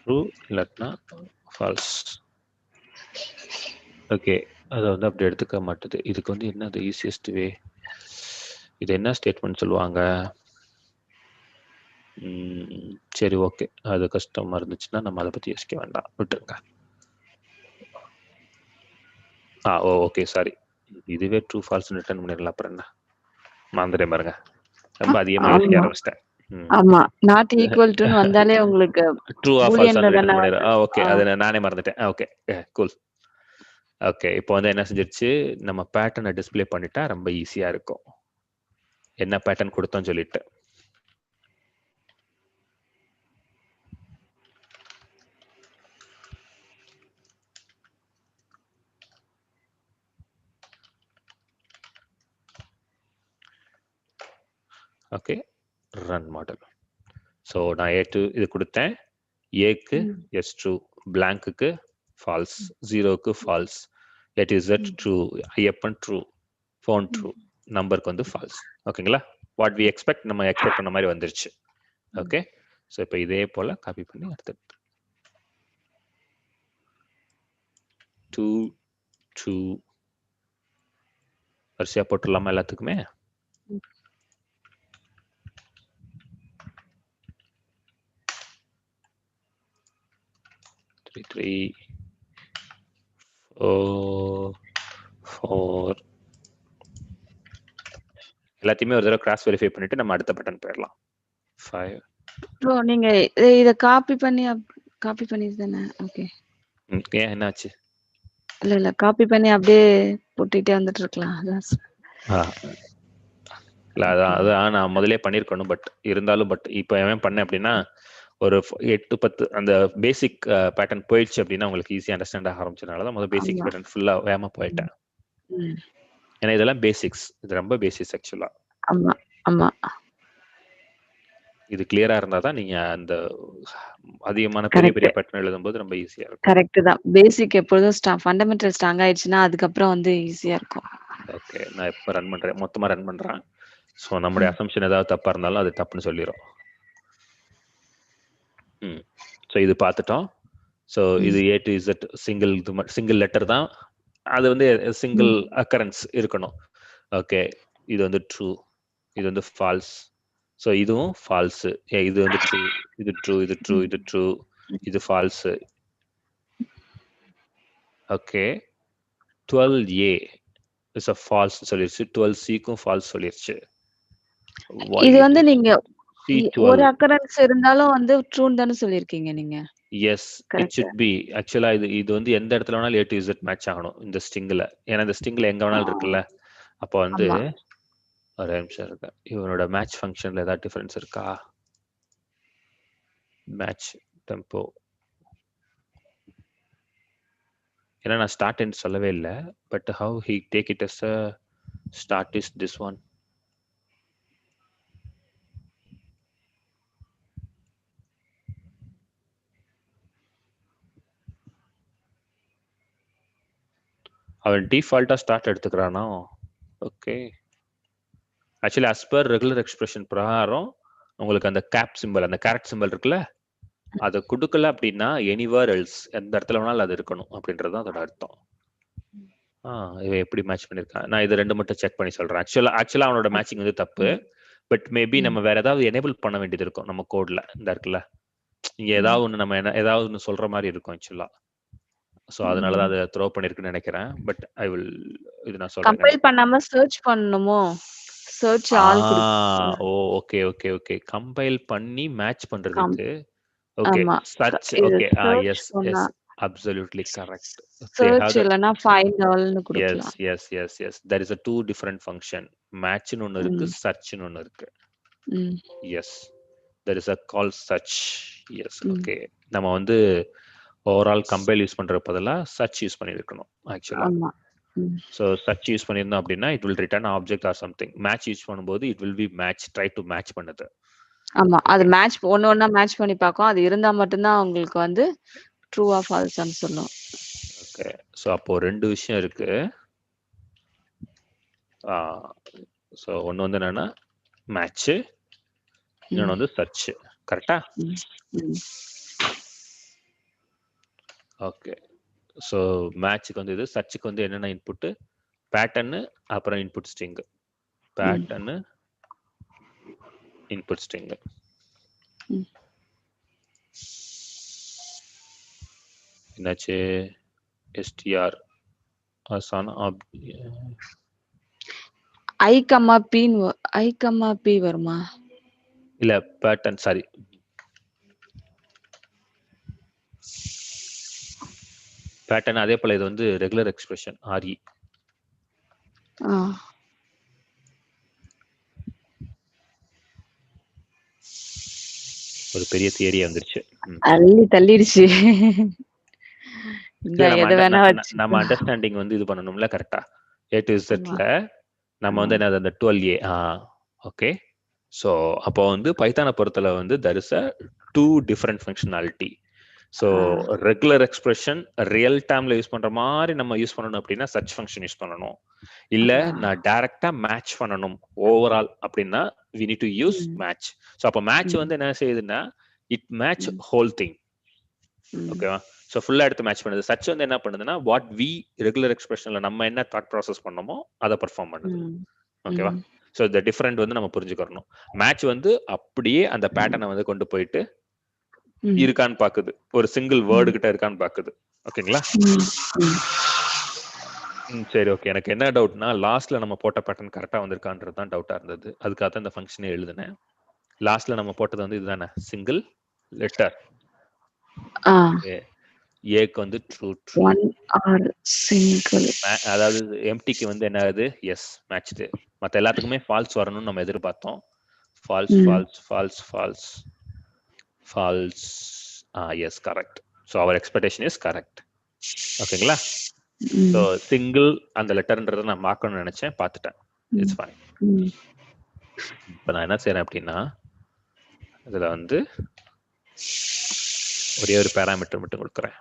true இல்லனா false. ஓகே, அதை வந்து அப்படி எடுத்துக்க மாட்டுது. இதுக்கு வந்து என்ன அது ஈஸியஸ்ட் வே? இது என்ன ஸ்டேட்மெண்ட் சொல்லுவாங்க? சரி, ஓகே, அது கஷ்டமா இருந்துச்சுன்னா நம்ம அதை பற்றி யோசிக்க வேண்டாம், விட்டுருங்க. ஓகே, சாரி, இதுவே ட்ரூ ஃபால்ஸ் ரிட்டர்ன் பண்ணிடலாம். அப்புறம் என்ன, மறந்துட்டே பாருங்க, ரொம்ப அதிகமாக யோசிக்க ஆரம்பிச்சிட்டேன். ஆமா, நாட் ஈக்குவல் டு வந்தாலே உங்களுக்கு ட்ரூ ஆ பூலியன்ல ஃபால்ஸ் ரிட்டர்ன் தான. பண்ணிடுறேன். ஓகே, அதை நானே மறந்துட்டேன். Okay, cool. ஓகே, இப்போ வந்து என்ன செஞ்சிருச்சு, நம்ம பேட்டர்னை டிஸ்பிளே பண்ணிட்டா ரொம்ப ஈஸியா இருக்கும். என்ன பேட்டர்ன் கொடுத்தோம் சொல்லிட்டு. Okay, run model. ஸோ நான் A2 இது கொடுத்தேன். ஏக்கு எஸ் ட்ரூ, பிளாங்க்குக்கு ஃபால்ஸ், ஜீரோக்கு false, at is at true, Ayyappan true, phone true, நம்பருக்கு வந்து ஃபால்ஸ். ஓகேங்களா? வாட் வி எக்ஸ்பெக்ட், நம்ம எக்ஸ்பெக்ட் பண்ண மாதிரி வந்துருச்சு. ஓகே, ஸோ இப்போ இதே போல் காப்பி பண்ணி எடுத்துட்டு 2 2 வரிசையாக போட்டுடலாமா எல்லாத்துக்குமே? Three, 4 எல்லாத்தையுமே ஒரு தடவை கிராஸ் வெரிஃபை பண்ணிட்டு நம்ம அடுத்த பட்டன் போயிடலாம். 5. ப்ரோ நீங்க இத காப்பி பண்ணிதானே? ஓகே. ஏன் என்னாச்சு? இல்ல காப்பி பண்ணி அப்படியே போட்டுட்டே வந்துட்டு இருக்கலாம். இல்ல, அதான் நான் முதலே பண்ணிருக்கணும். பட் இருந்தாலும் இப்போ ஏன் பண்ணேன் அப்படின்னா, ஒரு 8-10 அந்த பேசிக் பேட்டர்ன் போயிடுச்சு அப்படின்னா உங்களுக்கு ஈஸியா அண்டர்ஸ்டாண்ட் ஆக ஆரம்பிச்சதுனால தான் முதல் பேசிக் பேட்டர்ன் ஃபுல்லா வேகமா போயிட்டேன். ஏன்னா இதெல்லாம் பேசிக்ஸ், இது ரொம்ப பேசிக்ஸ் ஆக்சுவலா. ஆமா ஆமா, இது கிளியரா இருந்தா தான் நீங்க அந்த அதிகமான பெரிய பெரிய பேட்டர்ன் எழுதும்போது ரொம்ப ஈஸியா இருக்கும். கரெக்ட் தான். பேசிக் எப்பொழுதும் ஃபண்டமெண்டல் ஸ்ட்ராங் ஆயிடுச்சுன்னா அதுக்கப்புறம் வந்து ஈஸியா இருக்கும். ஓகே, நான் இப்போ ரன் பண்றேன், மொத்தமா ரன் பண்றேன். ஸோ நம்மளுடைய அசம்ஷன் ஏதாவது தப்பா இருந்தாலும் அது தப்புன்னு சொல்லிடும். ஸோ இது பார்த்துட்டோம். ஸோ இது A to Z single letter தான், அது வந்து சிங்கிள் அக்கரன்ஸ் இருக்கணும். ஓகே, இது வந்து ட்ரூ, இது வந்து ஃபால்ஸ். ஸோ இதுவும் ஃபால்ஸ், இது வந்து ட்ரூ, இது ட்ரூ, இது ட்ரூ, இது ட்ரூ, இது false. Okay, 12A is a false சொல்லிருச்சு, 12Cக்கும் ஃபால்ஸ் சொல்லிருச்சு. இது வந்து நீங்க ஒரு அக்கரன்ஸ் இருந்தாலும் வந்து ட்ரூன்னு தானே சொல்லிருக்கீங்க நீங்க? Yes, it should be. ஆக்சுவலா இது வந்து எந்த இடத்துல வேணாலும் A to Z மேட்ச் ஆகணும் இந்த ஸ்ட்ரிங்ல. ஏன்னா இந்த ஸ்ட்ரிங்ல எங்க வேணாலும் இருக்குல்ல. அப்போ வந்து ஒரு நிமிஷம் இருக்கு, இவனோட மேட்ச் ஃபங்க்ஷன்ல ஏதாவது டிஃபரன்ஸ் இருக்கா? மேட்ச் டெம்போ, ஏன்னா நான் ஸ்டார்ட் அண்ட் சொல்லவே இல்லை. But how he take it as a start is this one. அவன் டிஃபால்ட்டா ஸ்டார்ட் எடுத்துக்கிறானோ? Okay, actually as per regular expression பிரகாரம் உங்களுக்கு அந்த கேப் சிம்பிள், அந்த கேரட் சிம்பிள் இருக்குல்ல, அதை கொடுக்கல அப்படின்னா எனிவேர் எல்ஸ், எந்த இடத்துல வேணாலும் அது இருக்கணும் அப்படின்றது தான் அதோட அர்த்தம். இவன் எப்படி மேட்ச் பண்ணிருக்கான், நான் இது ரெண்டு மட்டும் செக் பண்ணி சொல்றேன். ஆக்சுவலா அவனோட மேட்சிங் வந்து தப்பு. பட் மேபி நம்ம வேற ஏதாவது எனேபிள் பண்ண வேண்டியது இருக்கும் நம்ம கோட்ல. இந்த இருக்குல்ல, இங்க ஏதாவது ஒண்ணு நம்ம ஏதாவது ஒண்ணு சொல்ற மாதிரி இருக்கும் ஆக்சுவலா. சோ அதனாலதான் அதை த்ரோ பண்ணிருக்குன்னு நினைக்கிறேன். பட் ஐ வில், இது நான் சொல்றேன். கம்பைல் பண்ணாம சர்ச் பண்ணணுமோ? Search all okay okay okay, compile பண்ணி மேட்ச் பண்றதுக்கு. ஓகே, ஆமா, search. Okay, yes yes, absolutely correct. Search இல்லனா ஃபைண்ட் ஆல்னு கொடுக்கலாம். Yes yes yes yes, there is a two different function. மேட்ச்னு ஒன்னு இருக்கு, சர்ச்னு ஒன்னு இருக்கு. Yes, there is a call search. Yes, okay, நம்ம வந்து ஓவரால் கம்பைல் யூஸ் பண்ற பதிலா சர்ச் யூஸ் பண்ணிருக்கணும் ஆக்சுவலா. ஸோ சர்ச் யூஸ் பண்ணியிருந்தோம் அப்படின்னா it will return object or something. Match use பண்ணும்போது it will be match, try to match பண்ணுது. ஆமா, அது மேட்ச் ஒண்ணா மேட்ச் பண்ணி பார்க்கும். அது இருந்தா மட்டும் தான் உங்களுக்கு வந்து ட்ரூ ஆ ஃபால்ஸ்னு சொல்லும். ஓகே, ஸோ அப்போ ரெண்டு விஷயம் இருக்கு. ஸோ ஒன்று வந்து என்னன்னா மேட்ச்சு, இன்னொன்று வந்து சர்ச். கரெக்டா? ஓகே. ஸோ மேட்ச்சுக்கு வந்து இது, சர்ச்சுக்கு வந்து என்னென்ன இன்புட்டு, பேட்டர்னு, அப்புறம் input string. Pattern, input string. என்னாச்சு? str ஆசான i, p வருமா? இல்ல பேட்டர்ன், சாரி, பேட்டர்ன். அதே போல இது வந்து ரெகுலர் எக்ஸ்பிரஷன் RE. ஒரு பெரிய தியரி வந்துருச்சு. அள்ளி தள்ளிடுச்சு. நம்ம அண்டர்ஸ்டாண்டிங் வந்து இது பண்ணணும்ல கரெக்டா. A to Zல நம்ம வந்து என்னது அந்த 12A. ஓகே. ஸோ அப்போ வந்து பைத்தானை பொறுத்தல வந்து there is a 2 different functionality. So regular expression real டைம்ல யூஸ் பண்ற மாதிரி நம்ம யூஸ் பண்ணணும் அப்படின்னா சர்ச் ஃபங்க்ஷன் யூஸ் பண்ணணும். இல்ல நான் டைரக்டா மேட்ச் பண்ணணும் ஓவரால் அப்படின்னா we need to use match. So அப்போ மேட்ச் வந்து என்ன செய்யுதுன்னா இட் மேட்ச் ஹோல் திங். ஓகேவா? ஸோ ஃபுல்லா எடுத்து மேட்ச் பண்ணுது. சர்ச் வந்து என்ன பண்ணுதுன்னா வாட் வி ரெகுலர் எக்ஸ்பிரஷன்ல நம்ம என்ன தாட் ப்ராசஸ் பண்ணோமோ அதை பெர்ஃபார்ம் பண்ணுது. ஓகேவா? ஸோ இந்த டிஃபரெண்ட் வந்து நம்ம புரிஞ்சுக்கணும். மேட்ச் வந்து அப்படியே அந்த பேட்டர்னை வந்து கொண்டு போயிட்டு இருக்கான்னு பாக்குது, ஒரு சிங்கிள் வேர்டு கிட்ட இருக்கான்னு பாக்குது. ஓகேங்களா? சரி, ஓகே. எனக்கு என்ன டவுட்னா லாஸ்ட்ல நம்ம போட்ட பேட்டர்ன் கரெக்டா வந்திருக்கான்றது தான் டவுட்டா இருந்தது. அதுக்காக தான் இந்த ஃபங்க்ஷனே எழுதினேன். லாஸ்ட்ல நம்ம போட்டது வந்து இதுதானே, சிங்கிள் லெட்டர். ஏக்கு வந்து ட்ரூ, அதாவது எம்டிக்கு வந்து என்ன ஆகுது, எஸ் மேட்ச்டு. மற்ற எல்லாத்துக்குமே ஃபால்ஸ் வரணும்னு நம்ம எதிர்பார்த்தோம். False, false, false, false, false. Yes, correct. So our expectation is correct. ஓகேங்களா? ஸோ சிங்கிள் அந்த லெட்டர்ன்றதை நான் மார்க்கணும்னு நினைச்சேன், பார்த்துட்டேன். It's fine. இப்போ நான் என்ன செய்யறேன் அப்படின்னா இதில் வந்து ஒரே ஒரு பேராமீட்டர் மட்டும் கொடுக்குறேன்.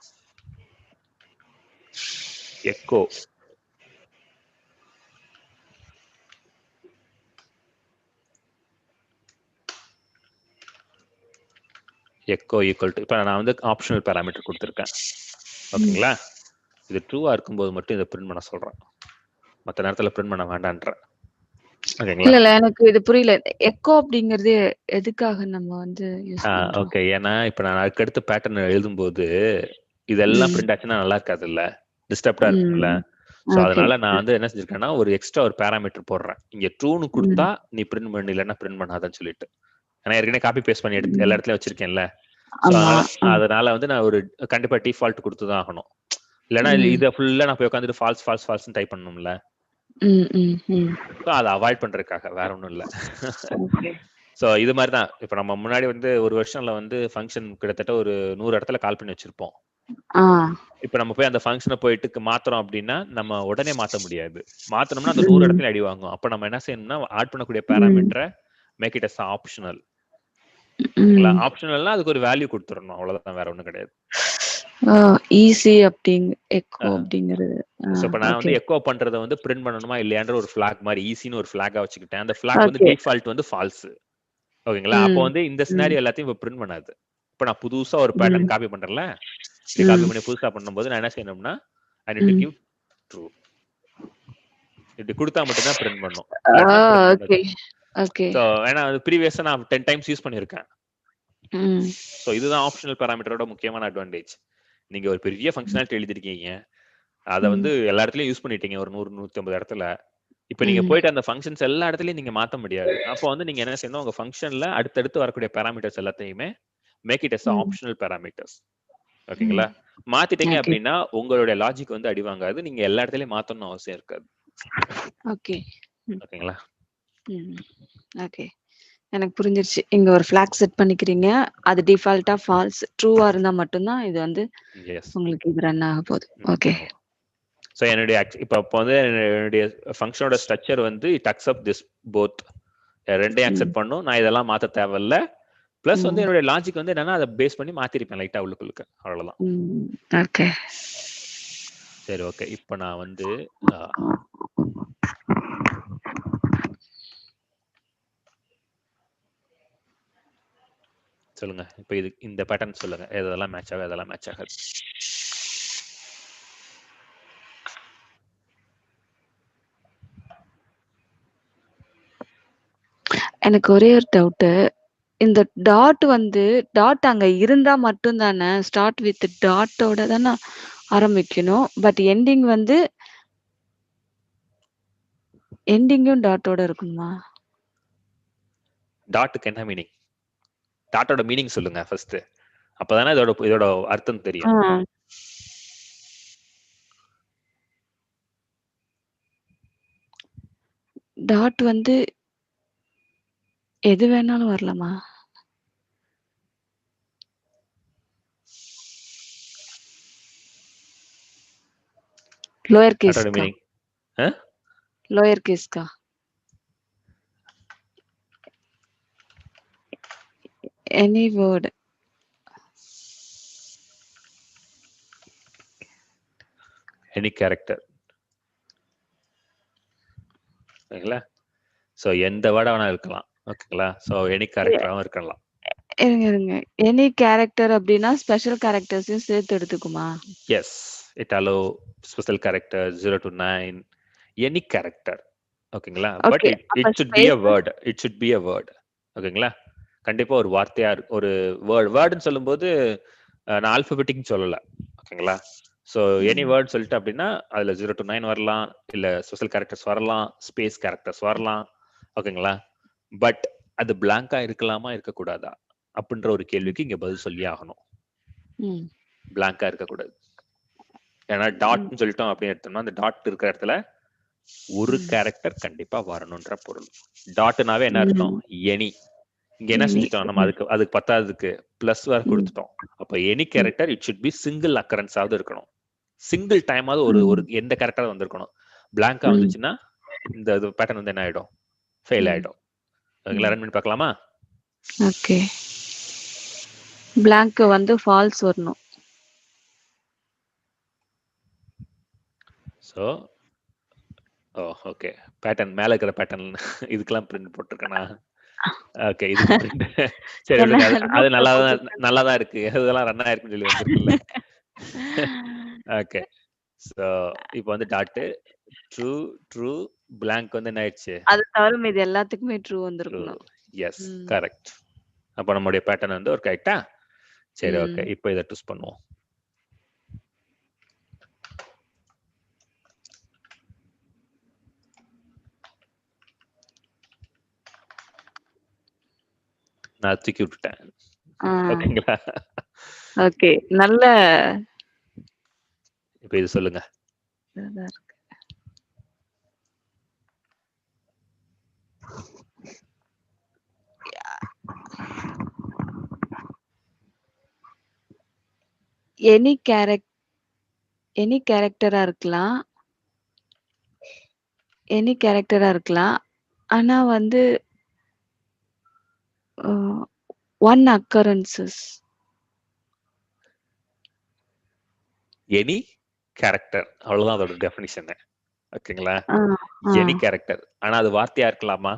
எக்கோ எக்கோ ஈக்குவல் டு, இப்போ நான் வந்து ஆப்ஷனல் பேராமீட்டர் கொடுத்துருக்கேன். ஓகேங்களா? இது ட்ரூவா இருக்கும்போது மட்டும் இதை பிரிண்ட் பண்ண சொல்றேன், மற்ற நேரத்தில் பிரிண்ட் பண்ண வேண்டான்றேன். இல்ல எனக்கு இது புரியல. எக்கோ அப்படிங்கிறது எதுக்காக நம்ம வந்து யூஸ் பண்றோம்? ஓகே. ஏன்னா இப்போ நான் அதுக்கடுத்து பேட்டர்ன் எழுதும்போது இதெல்லாம் பிரிண்ட் ஆச்சுன்னா நல்லா இருக்காது இல்ல, டிஸ்டர்ப்டா இருக்கும்ல. ஸோ அதனால நான் வந்து என்ன செஞ்சிருக்கேன்னா ஒரு எக்ஸ்ட்ரா ஒரு பேராமீட்டர் போடுறேன். இங்க ட்ரூன்னு கொடுத்தா நீ பிரிண்ட் பண்ணு, இல்லைன்னா பிரிண்ட் பண்ணாதான்னு சொல்லிட்டு. ஏன்னா ஏற்கனவே காப்பி பேஸ்ட் பண்ணி எடுத்து எல்லா இடத்துலயும் வச்சிருக்கேன்ல. ஸோ அதனால வந்து நான் ஒரு கண்டிப்பா டிஃபால்ட் கொடுத்துதான் ஆகணும். இல்லைன்னா இதை ஃபுல்லா நான் போய் உட்காந்துட்டு ஃபால்ஸ் ஃபால்ஸ் ஃபால்ஸ் டைப் பண்ணணும்ல. ஸோ அதை அவாய்ட் பண்றதுக்காக, வேற ஒன்றும் இல்லை. ஸோ இது மாதிரி தான். இப்போ நம்ம முன்னாடி வந்து ஒரு வருஷன்ல வந்து ஃபங்க்ஷன் கிட்டத்தட்ட ஒரு 100 இடத்துல கால் பண்ணி வச்சிருப்போம். இப்போ நம்ம போய் அந்த ஃபங்க்ஷனை போயிட்டு மாத்துறோம் அப்படின்னா நம்ம உடனே மாற்ற முடியாது. மாத்தணும்னா அந்த 100 இடத்துல அடி வாங்கும். அப்போ நம்ம என்ன செய்யணும்னா ஆட் பண்ணக்கூடிய பேராமீட்டரை மேக் இட் அஸ் ஆப்ஷனல். ஆப்ஷனல்னா அதுக்கு ஒரு வேல்யூ கொடுத்துடணும், அவ்வளவுதான், வேற ஒண்ணும் கிடையாது. ஈஸி அப்படிங்க எக்கோ அப்படிங்கிறது. சோ இப்ப நான் வந்து எக்கோ பண்றத வந்து பிரிண்ட் பண்ணணுமா இல்லையான்ற ஒரு ஃபிளாக் மாதிரி ஈஸின்னு ஒரு ஃபிளாகா வச்சுக்கிட்டேன். அந்த ஃபிளாக் வந்து டிஃபால்ட் வந்து ஃபால்ஸ். ஓகேங்களா? அப்போ வந்து இந்த சினாரியோ எல்லாத்தையும் இப்ப பிரிண்ட் பண்ணாது. இப்ப நான் புதுசா ஒரு பேட்டர்ன் காப்பி பண்றேன்ல, காப்பி பண்ணி புதுசா பண்ணும்போது நான் என்ன செய்யணும்னா I need to give true. இப்படி கொடுத்தா மட்டும் தான் பிரிண்ட் பண்ணும். ஓகே. சோ ஏன்னா அது ப்ரீவியஸா நான் 10 டைம்ஸ் யூஸ் பண்ணிருக்கேன். சோ இதுதான் ஆப்ஷனல் பாராமீட்டரோட முக்கியமான அட்வான்டேஜ். நீங்க ஒரு பெரிய ஃபங்க்ஷனாலிட்டி எழுதிருக்கீங்க, அதை வந்து எல்லா இடத்துலயும் யூஸ் பண்ணிட்டீங்க ஒரு 100-150 இடத்துல. இப்ப நீங்க போயிட்டு அந்த ஃபங்க்ஷன்ஸ் எல்லா இடத்துலயும் நீங்க மாத்த முடியாது. அப்போ வந்து நீங்க என்ன செய்யணும், உங்க ஃபங்க்ஷன்ல அடுத்தடுத்து வரக்கூடிய பாராமீட்டர்ஸ் எல்லாத்தையுமே make it as optional parameters. ஓகேங்களா? மாத்திட்டீங்க அப்படின்னா உங்களுடைய லாஜிக் வந்து அடி வாங்காது. நீங்க எல்லா இடத்துலயும் மாத்தணும்னு அவசியம் இருக்காது. ஓகேங்களா? ஓகே, எனக்கு புரிஞ்சிருச்சு. இங்க ஒரு ஃபிளாக் செட் பண்ணிக்கிறீங்க, அது டிஃபால்ட்டா ஃபால்ஸ், ட்ரூவா இருந்தா மட்டும்தான் இது வந்து உங்களுக்கு இது ரன் ஆக போகுது. ஓகே. சோ என்னுடைய இப்போ வந்து என்னுடைய ஃபங்க்ஷனோட ஸ்ட்ரக்சர் வந்து இட் அக்செப்ட் திஸ் போத், ரெண்டையும் அக்செப்ட் பண்ணும். நான் இதெல்லாம் மாத்த தேவையில்ல. பிளஸ் வந்து என்னுடைய லாஜிக் வந்து என்னன்னா அதை பேஸ் பண்ணி மாத்திருப்பேன் லைட்டா உள்ளுக்குள்ள, அவ்வளவுதான். ஓகே, சரி, ஓகே. இப்போ நான் வந்து சொல்லுங்க. இப்போ இந்த பேட்டர்ன் சொல்லுங்க. எதெல்லாம் மேட்ச் ஆகும், எதெல்லாம் மேட்ச் ஆகாது. எனக்கு ஒரே ஒரு டவுட்டு. இந்த டாட் அங்க இருந்தா மட்டும் தானே ஸ்டார்ட் வித் டாட்டோட தானே ஆரம்பிக்கணும். பட் எண்டிங்கும் டாட்டோட இருக்குமா? டாட்டுக்கு என்ன மீனிங்? டாட்டோட மீனிங் சொல்லுங்க ஃபர்ஸ்ட். அப்பதானே இதோட அர்த்தம் தெரியும். டாட் எது வேணாலும் வரலாமா? லோயர் டாட்டோட கேஸ்க்கா? மீனிங் லோயர் கேஸ்க்கா? Any word. Any character. ஓகேங்களா? சோ எந்த வேர்டா வேணா இருக்கலாம். ஓகேங்களா? சோ எனி கேரக்டராவும் இருக்கலாம். இருங்க. எனி கேரக்டர் அப்படின்னா ஸ்பெஷல் கேரக்டர்ஸையும் சேர்த்து எடுத்துக்குமா? Yes, it allow special character 0 to 9 any character. ஓகேங்களா? But it should be a word. It should be a word. ஓகேங்களா? கண்டிப்பா ஒரு வார்த்தையா ஒரு வேர்டுன்னு சொல்லும்போது நான் ஆல்பபெட்டிக்னு சொல்லல. ஓகேங்களா? ஸோ எனி வேர்ட் சொல்லிட்டு அப்படின்னா அதுல 0 to 9 வரலாம், இல்ல ஸ்பெஷல் கேரக்டர்ஸ் வரலாம், ஸ்பேஸ் கேரக்டர்ஸ் வரலாம். ஓகேங்களா? பட் அது பிளாங்கா இருக்கலாமா இருக்கக்கூடாதா அப்படின்ற ஒரு கேள்விக்கு இங்க பதில் சொல்லி ஆகணும். பிளாங்கா இருக்கக்கூடாது. ஏன்னா டாட்னு சொல்லிட்டோம் அப்படின்னு எடுத்தோம்னா அந்த டாட் இருக்கிற இடத்துல ஒரு கேரக்டர் கண்டிப்பா வரணும்ன்ற பொருள். டாட்னாவே என்ன அர்த்தம்? எனி. இங்க என்ன செஞ்சுட்டோம் நம்ம? அதுக்கு பத்தாததுக்கு பிளஸ் வேற கொடுத்துட்டோம். அப்ப any character it should be single occurrence ஆவது இருக்கணும். சிங்கிள் டைம் ஆவது ஒரு எந்த கேரக்டர் வந்திருக்கணும். பிளாங்கா வந்துச்சுன்னா இந்த பேட்டர்ன் என்ன ஆயிடும்? ஃபெயில் ஆயிடும். ரன் பண்ணி பார்க்கலாமா? ஓகே. பிளாங்க் ஃபால்ஸ் வரணும். So okay. பேட்டர்ன் மேல இருக்கிற பேட்டர்ன் இதுக்கெல்லாம் பிரிண்ட் போட்டிருக்கேனா? ஓகே, இது பிரிண்ட். சரி விடுங்க. அது நல்லாதான் இருக்கு. அதெல்லாம் ரன் ஆயிருக்குன்னு சொல்லி வந்திருக்குல்ல. ஓகே. சோ இப்போ டாட் ட்ரூ blank என்ன ஆயிடுச்சு? அது தவிர மீதி எல்லாத்துக்குமே ட்ரூ வந்திருக்கணும். Yes, correct. அப்ப நம்மளுடைய பேட்டர்ன் ஒரு கரெக்ட்டா? சரி, ஓகே. இப்போ இத ட்விஸ்ட் பண்ணுவோம். நான் தூக்கி விட்டுட்டேன். ஓகேங்களா? ஓகே. நல்ல இப்போ இது சொல்லுங்க. எனி கேரக்டரா இருக்கலாம். ஆனா ஒன் அக்கரன்சஸ். எனி கேரக்டர், அவ்வளவுதான் அதோட டெஃபினிஷன். ஓகேங்களா? Any character. ஆனா அது வார்த்தையா இருக்கலாமா?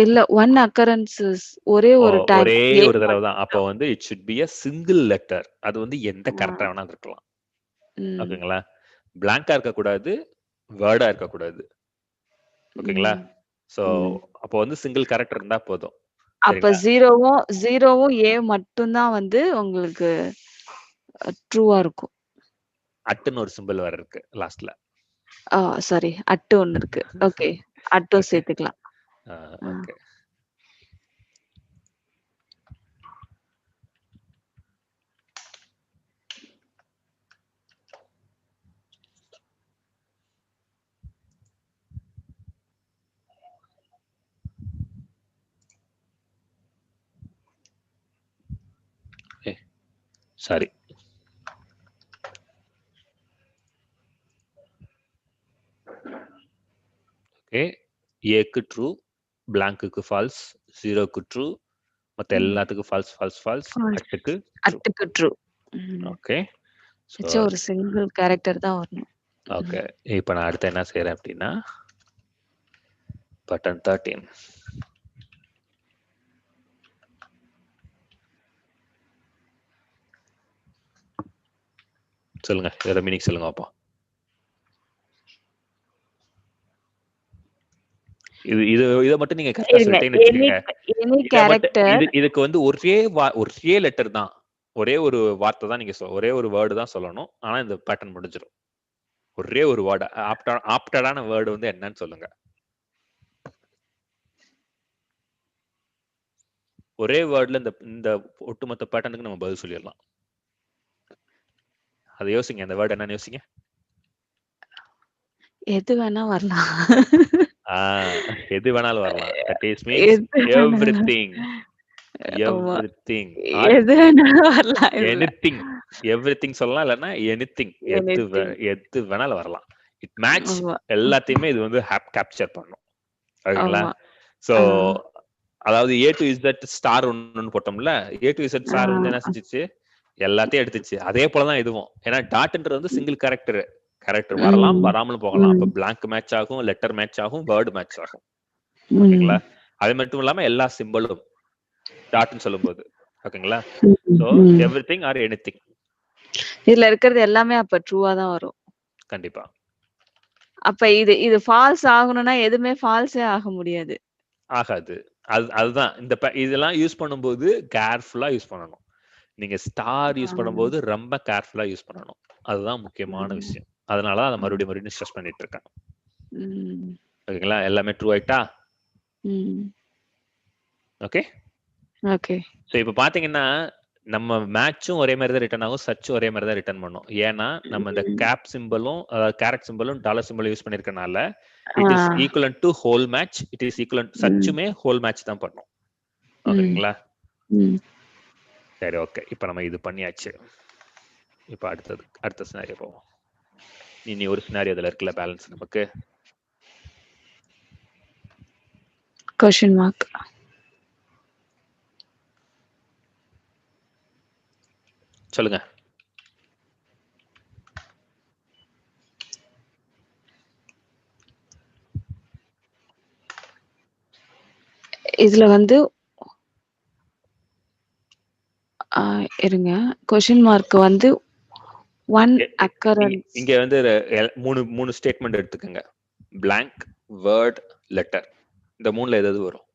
இல்ல, ஒன் அக்கரன்சஸ். ஒரே ஒரு தடவை தான். அப்போ it should be a single letter. அது எந்த கேரக்டரா வேணா இருக்கலாம். ஓகேங்களா? பிளாங்கா இருக்க கூடாது, வேர்டா இருக்க கூடாது. ஓகேங்களா? சோ அப்போ சிங்கிள் கேரக்டர் இருந்தா போதும். அப்ப 0வும் ஏ மட்டும் தான் உங்களுக்கு ட்ரூவா இருக்கும். அட்னு ஒரு சிம்பல் வேற இருக்கு லாஸ்ட்ல. சாரி, அட்டு ஒன்னு இருக்கு. ஓகே, அட்டும் சேர்த்துக்கலாம். ஓகே. சாரி. ஓகே. ஏக்கு ட்ரூ, பிளாங்க்குக்கு ஃபால்ஸ், 0க்கு ட்ரூ, மத்த எல்லாத்துக்கும் ஃபால்ஸ், அட்டுக்கு ட்ரூ. ஓகே. ஒரு சிங்கிள் கேரக்டர் தான் வரணும். ஓகே. இப்போ நான் அடுத்து என்ன செய்யறேன் அப்படின்னா பட்டன் 13. சொல்லுங்க, இதோட மீனிங் சொல்லுங்க அப்போ. இத மட்டும் நீங்க கரெக்டா சொல்லிட்டீங்கன்னு வச்சுக்கோங்க. இதுக்கு வந்து ஒரே லெட்டர் தான், ஒரே ஒரு வார்த்தை தான் நீங்க ஒரே ஒரு வேர்டு தான் சொல்லணும். ஆனா இந்த பேட்டர்ன் முடிஞ்சிடும். ஒரே ஒரு வேர்டு, ஆப்டடான வேர்டு வந்து என்னன்னு சொல்லுங்க. ஒரே வேர்ட்ல இந்த ஒட்டுமொத்த பேட்டர்னுக்கு நம்ம பதில் சொல்லிடலாம். அதை யோசிங்க, அந்த வேர்டு என்னன்னு யோசிங்க. எது வேணா வரலாம். எது வேணாலும் வரலாம். That is means everything. Everything. எது வேணாலும் வரலாம். Anything. Everything சொல்லலாம், இல்லைன்னா anything. எது வேணாலும் வரலாம். It match எல்லாத்தையுமே இது வந்து கேப்சர் பண்ணும். ஓகேங்களா? சோ அதாவது A to Z ஸ்டார் ஒன்னு போட்டோம்ல, A to Z ஸ்டார் வந்து என்ன செஞ்சிச்சு, எல்லாத்தையும் எடுத்துச்சு. அதே போலதான் இதுவும். ஏன்னா டாட்ன்றது வந்து சிங்கிள் கேரக்டர் வரலாம், வராமலும் போகலாம். அப்ப blank மேட்ச் ஆகும், லெட்டர் மேட்ச் ஆகும், வேர்டு மேட்ச் ஆகும். ஓகேங்களா? அது மட்டும் இல்லாம எல்லா சிம்பிளும் டாட்னு சொல்லும்போது. ஓகேங்களா? So everything or anything. இதுல இருக்கிறது எல்லாமே அப்ப ட்ரூவா தான் வரும். கண்டிப்பா. அப்ப இது ஃபால்ஸ் ஆகணும்னா எதுமே ஃபால்ஸே ஆக முடியாது. ஆகாது. அதுதான் இதெல்லாம் யூஸ் பண்ணும்போது கேர்ஃபுல்லா யூஸ் பண்ணணும். நீங்க ஸ்டார் யூஸ் பண்ணும்போது ரொம்ப கேர்ஃபுல்லா யூஸ் பண்ணணும். அதுதான் முக்கியமான விஷயம். அதனால அதை மறுபடியும் ஸ்ட்ரெஸ் பண்ணிட்டு இருக்கேன். ஓகேங்களா? எல்லாமே ட்ரூ ஆயிட்டா? Okay okay. சோ இப்போ பாத்தீங்கன்னா நம்ம மேட்சும் ஒரே மாதிரி தான் ரிட்டர்ன் ஆகும், சர்ச்சும் ஒரே மாதிரி தான் ரிட்டர்ன் பண்ணும். ஏன்னா நம்ம இந்த கேப் சிம்பிளும் கேரட் சிம்பிளும் டாலர் சிம்பிளும் யூஸ் பண்ணிருக்கனால it is equivalent to whole match. It is equivalent, சர்ச்சுமே ஹோல் மேட்ச் தான் பண்ணும். ஓகேங்களா? சரி, ஓகே. இப்போ நம்ம இது பண்ணியாச்சு. இப்போ அடுத்த சினாரியோ போவோம். இனி ஒரு சினாரியோ அதுல இருக்குல்ல பேலன்ஸ் நமக்கு. Question mark. சொல்லுங்க. இதுல வந்து இருங்க, क्वेश्चन மார்க் வந்து ஒன் அக்கரன்ஸ். இங்க வந்து மூணு ஸ்டேட்மெண்ட் எடுத்துக்கங்க. blank, word, letter. இந்த மூணுல ஏதாவது வரும்.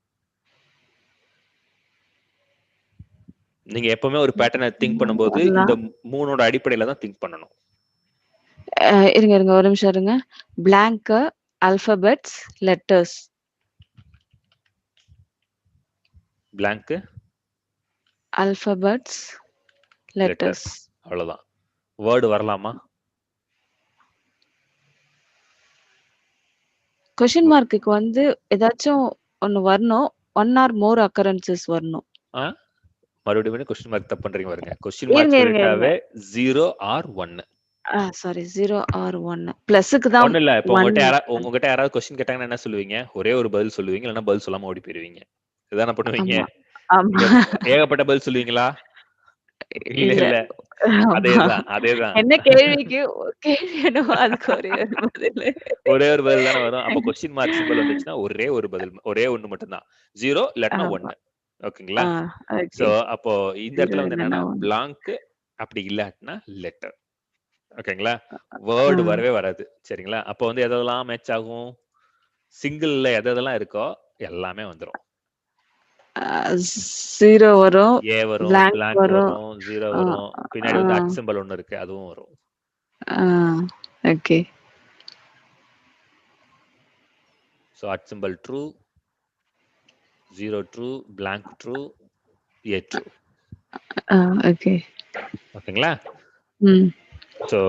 நீங்க எப்பவுமே ஒரு பேட்டர்னை திங்க் பண்ணும்போது இந்த மூணோட அடிப்படையில தான் திங்க் பண்ணணும். இருங்க ஒரு நிமிஷம் இருங்க. blank, alphabets, letters. blank, alphabets, letters. அவ்வளவுதான். வேர்டு வரலாமா? क्वेश्चन மார்க்குக்கு வந்து ஏதாச்சும் ஒன்னு வரணும். ஒன் ஆர் மோர் அக்கரன்சஸ் வரணும். மறுபடியும் क्वेश्चन மார்க் தப்பு பண்றீங்க பாருங்க. क्वेश्चन மார்க் சொல்லிட்டாவே 0 ஆர் 1. சாரி, 0 ஆர் 1 பிளஸ்க்கு தான். ஒண்ணு இல்ல. இப்போ உங்ககிட்ட யாராவது क्वेश्चन கேட்டாங்கன்னா என்ன சொல்லுவீங்க? ஒரே ஒரு பதில் சொல்லுவீங்க, இல்லனா பதில் சொல்லாம ஓடி போயிடுவீங்க. இதானே பண்ணுவீங்க? ஆமா. ஏகப்பட்ட பதில் சொல்லுவீங்களா? இல்ல. அதேதான். என்ன கேள்விக்கு கேள்வி என்னவோ அதுக்கு ஒரே ஒரு பதில் தானே வரும். அப்ப क्वेश्चन மார்க் சிம்பல் வந்துச்சுன்னா ஒரே ஒரு பதில், ஒரே ஒன்னு மட்டும் தான். 0 இல்லனா 1. ஓகேங்களா? சோ அப்போ இந்த இடத்துல வந்து என்னன்னா blank, அப்படி இல்லாட்டினா லெட்டர். ஓகேங்களா? வேர்டு வரவே வராது. சரிங்களா? அப்போ வந்து எதெல்லாம் மேட்ச் ஆகும்? சிங்கிள்ல எதெல்லாம் இருக்கோ எல்லாமே வந்துரும். 0 வரும், A வரும், blank வரும், 0 வரும், பின்னாடி வந்து அட் சிம்பல் ஒன்னு இருக்கு, அதுவும் வரும். Okay. So at symbol true, 0 true, blank true, A true. Okay. ஓகேங்களா? சோ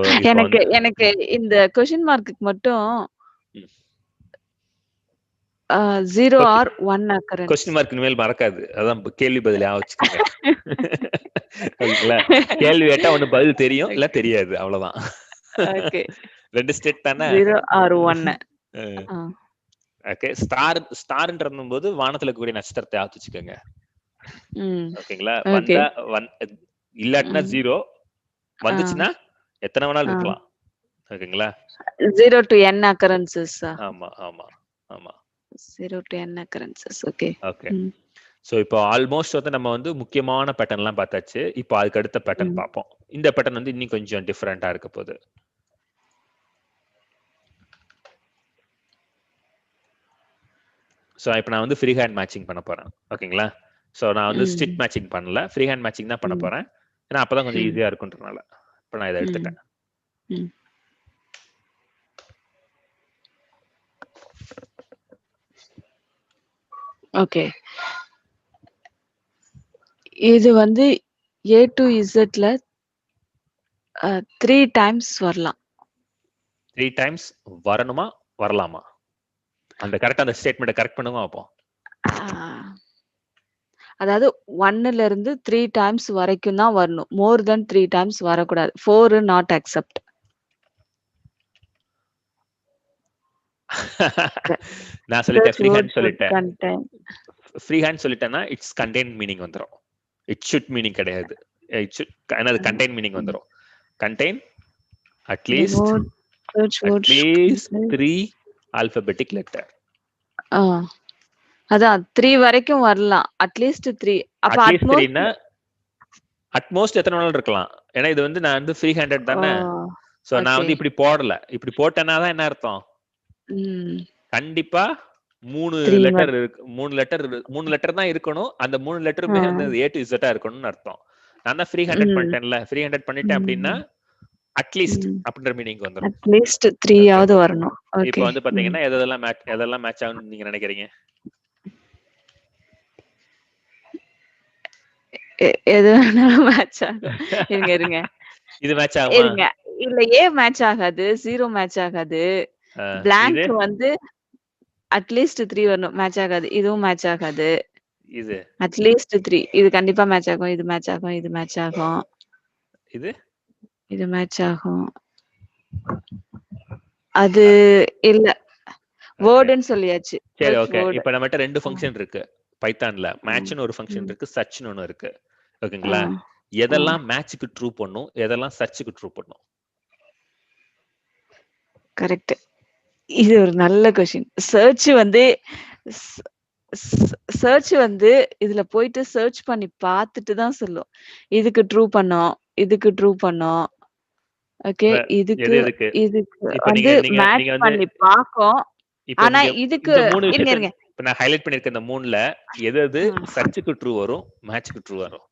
எனக்கு இந்த क्वेश्चन மார்க்குக்கு மட்டும் 0 ஆர் 1 அக்கரன்ஸ். क्वेश्चन மார்க் இனிமேல் மறக்காது. அதான் கேள்வி பதில் வச்சுக்கோங்க. ஓகேங்களா? கேள்வி கேட்டா ஒன்னு பதில் தெரியும், இல்ல தெரியாது, அவ்வளவுதான். ஓகே. ரெண்டு ஸ்டேட் தானே. 0 ஆர் 1. ஓகே. ஸ்டார்ன்றதும்போது வானத்துல இருக்கக்கூடிய நட்சத்திரத்தை வச்சுக்கோங்க. ஓகேங்களா? வந்தா இல்லாட்டினா 0, வந்துச்சுன்னா எத்தனை வேணாலும் இருக்கலாம். ஓகேங்களா? 0 to n occurrences. ஆமா. 0 to n occurrences. Okay. So இப்போ ஆல்மோஸ்ட் வந்து நம்ம வந்து முக்கியமான பேட்டர்ன்லாம் பார்த்தாச்சு. இப்போ அதுக்கு அடுத்த பேட்டர்ன் பார்ப்போம். இந்த பேட்டர்ன் வந்து இன்னும் கொஞ்சம் டிஃபரெண்டா இருக்க போகுது. ஸோ இப்போ நான் வந்து ஃப்ரீ ஹேண்ட் மேட்சிங் பண்ண போறேன். ஓகேங்களா? ஸோ நான் வந்து ஸ்டிக் மேட்சிங் பண்ணல, ஃப்ரீ ஹேண்ட் மேட்சிங் தான் பண்ண போறேன். ஏன்னா அப்பதான் கொஞ்சம் ஈஸியா இருக்குன்றனால. இப்போ நான் இதை எடுத்துட்டேன். ஓகே. இது வந்து A to Zல 3 டைம்ஸ் வரலாம். 3 டைம்ஸ் வரணுமா வரலாமா? அந்த கரெக்டா அந்த ஸ்டேட்மெண்ட்டை கரெக்ட் பண்ணுங்க பார்ப்போம். அதாவது 1ல இருந்து 3 டைம்ஸ் வரைக்கும் தான் வரணும். மோர் தென் 3 டைம்ஸ் வரக்கூடாது. 4 நாட் அக்செப்ட். நான் சொல்லிட்டேன் ஃப்ரீ ஹேண்ட் சொல்லிட்டேன். ஃப்ரீ ஹேண்ட் சொல்லிட்டேன்னா இட்ஸ் கண்டெய்ன் மீனிங் வந்துரும். இட் ஷுட் மீனிங் கிடையாது. இட் ஷுட் அது கண்டெய்ன் மீனிங் வந்துரும். Contain at least 3 alphabetic letter. அதான் 3 வரைக்கும் வரலாம். அட்லீஸ்ட் 3. அப்ப அட்மோஸ்ட் எத்தனை நாள் இருக்கலாம்? ஏன்னா இது வந்து நான் வந்து ஃப்ரீ ஹேண்டட் தானே. சோ நான் வந்து இப்படி போடல. இப்படி போட்டேன்னா தான் என்ன அர்த்தம்? கண்டிப்பா 3 லெட்டர் இருக்கு. 3 லெட்டர் தான் இருக்கணும். அந்த 3 லெட்டருமே வந்து A to Z இருக்கணும்னு அர்த்தம். நான் தான் ஃப்ரீ ஹேண்டட் பண்ணிட்டேன்ல. ஃப்ரீ ஹேண்டட் பண்ணிட்டேன் அப்படின்னா அட்லீஸ்ட் அப்படின்ற மீனிங் வந்துரும். அட்லீஸ்ட் 3 ஆவது வரணும். ஓகே. இப்போ வந்து பாத்தீங்கன்னா எதெல்லாம் மேட்ச் ஆகும்னு நீங்க நினைக்கிறீங்க? எது மேட்ச் ஆகும். இருங்க. இது மேட்ச் ஆகுமா? இருங்க. இல்ல A மேட்ச் ஆகாது. 0 மேட்ச் ஆகாது. blank வந்து அட்லீஸ்ட் 3 வரணும். மேட்ச் ஆகாது. இதுவும் மேட்ச் ஆகாது. இது அட்லீஸ்ட் 3. இது கண்டிப்பா மேட்ச் ஆகும். இது மேட்ச் ஆகும். இது மேட்ச் ஆகும். இது மேட்ச் ஆகும். அது இல்ல. வேர்ட்னு சொல்லியாச்சு. சரி ஓகே. இப்போ நம்மட்ட ரெண்டு ஃபங்க்ஷன் இருக்கு பைத்தான்ல. மேட்ச்னு ஒரு ஃபங்க்ஷன் இருக்கு, சர்ச்னு ஒன்னு இருக்கு. ஓகேங்களா? எதெல்லாம் மேட்ச்க்கு ட்ரூ பண்ணும், எதெல்லாம் சர்ச்க்கு ட்ரூ பண்ணும்? கரெக்ட். இது ஒரு நல்ல क्वेश्चन. சர்ச் வந்து இதுல போயிட்டு சர்ச் பண்ணி பார்த்துட்டு தான் சொல்லும். இதுக்கு ட்ரூ பண்ணோம், இதுக்கு ட்ரூ பண்ணோம். ஓகே, இதுக்கு வந்து மேட்ச் பண்ணி பாக்கும். ஆனா இதுக்கு இருங்க. இப்ப நான் ஹைலைட் பண்ணிருக்க இந்த 3ல எது சர்ச்சுக்கு ட்ரூ வரும், மேட்ச்க்கு ட்ரூ வரும்?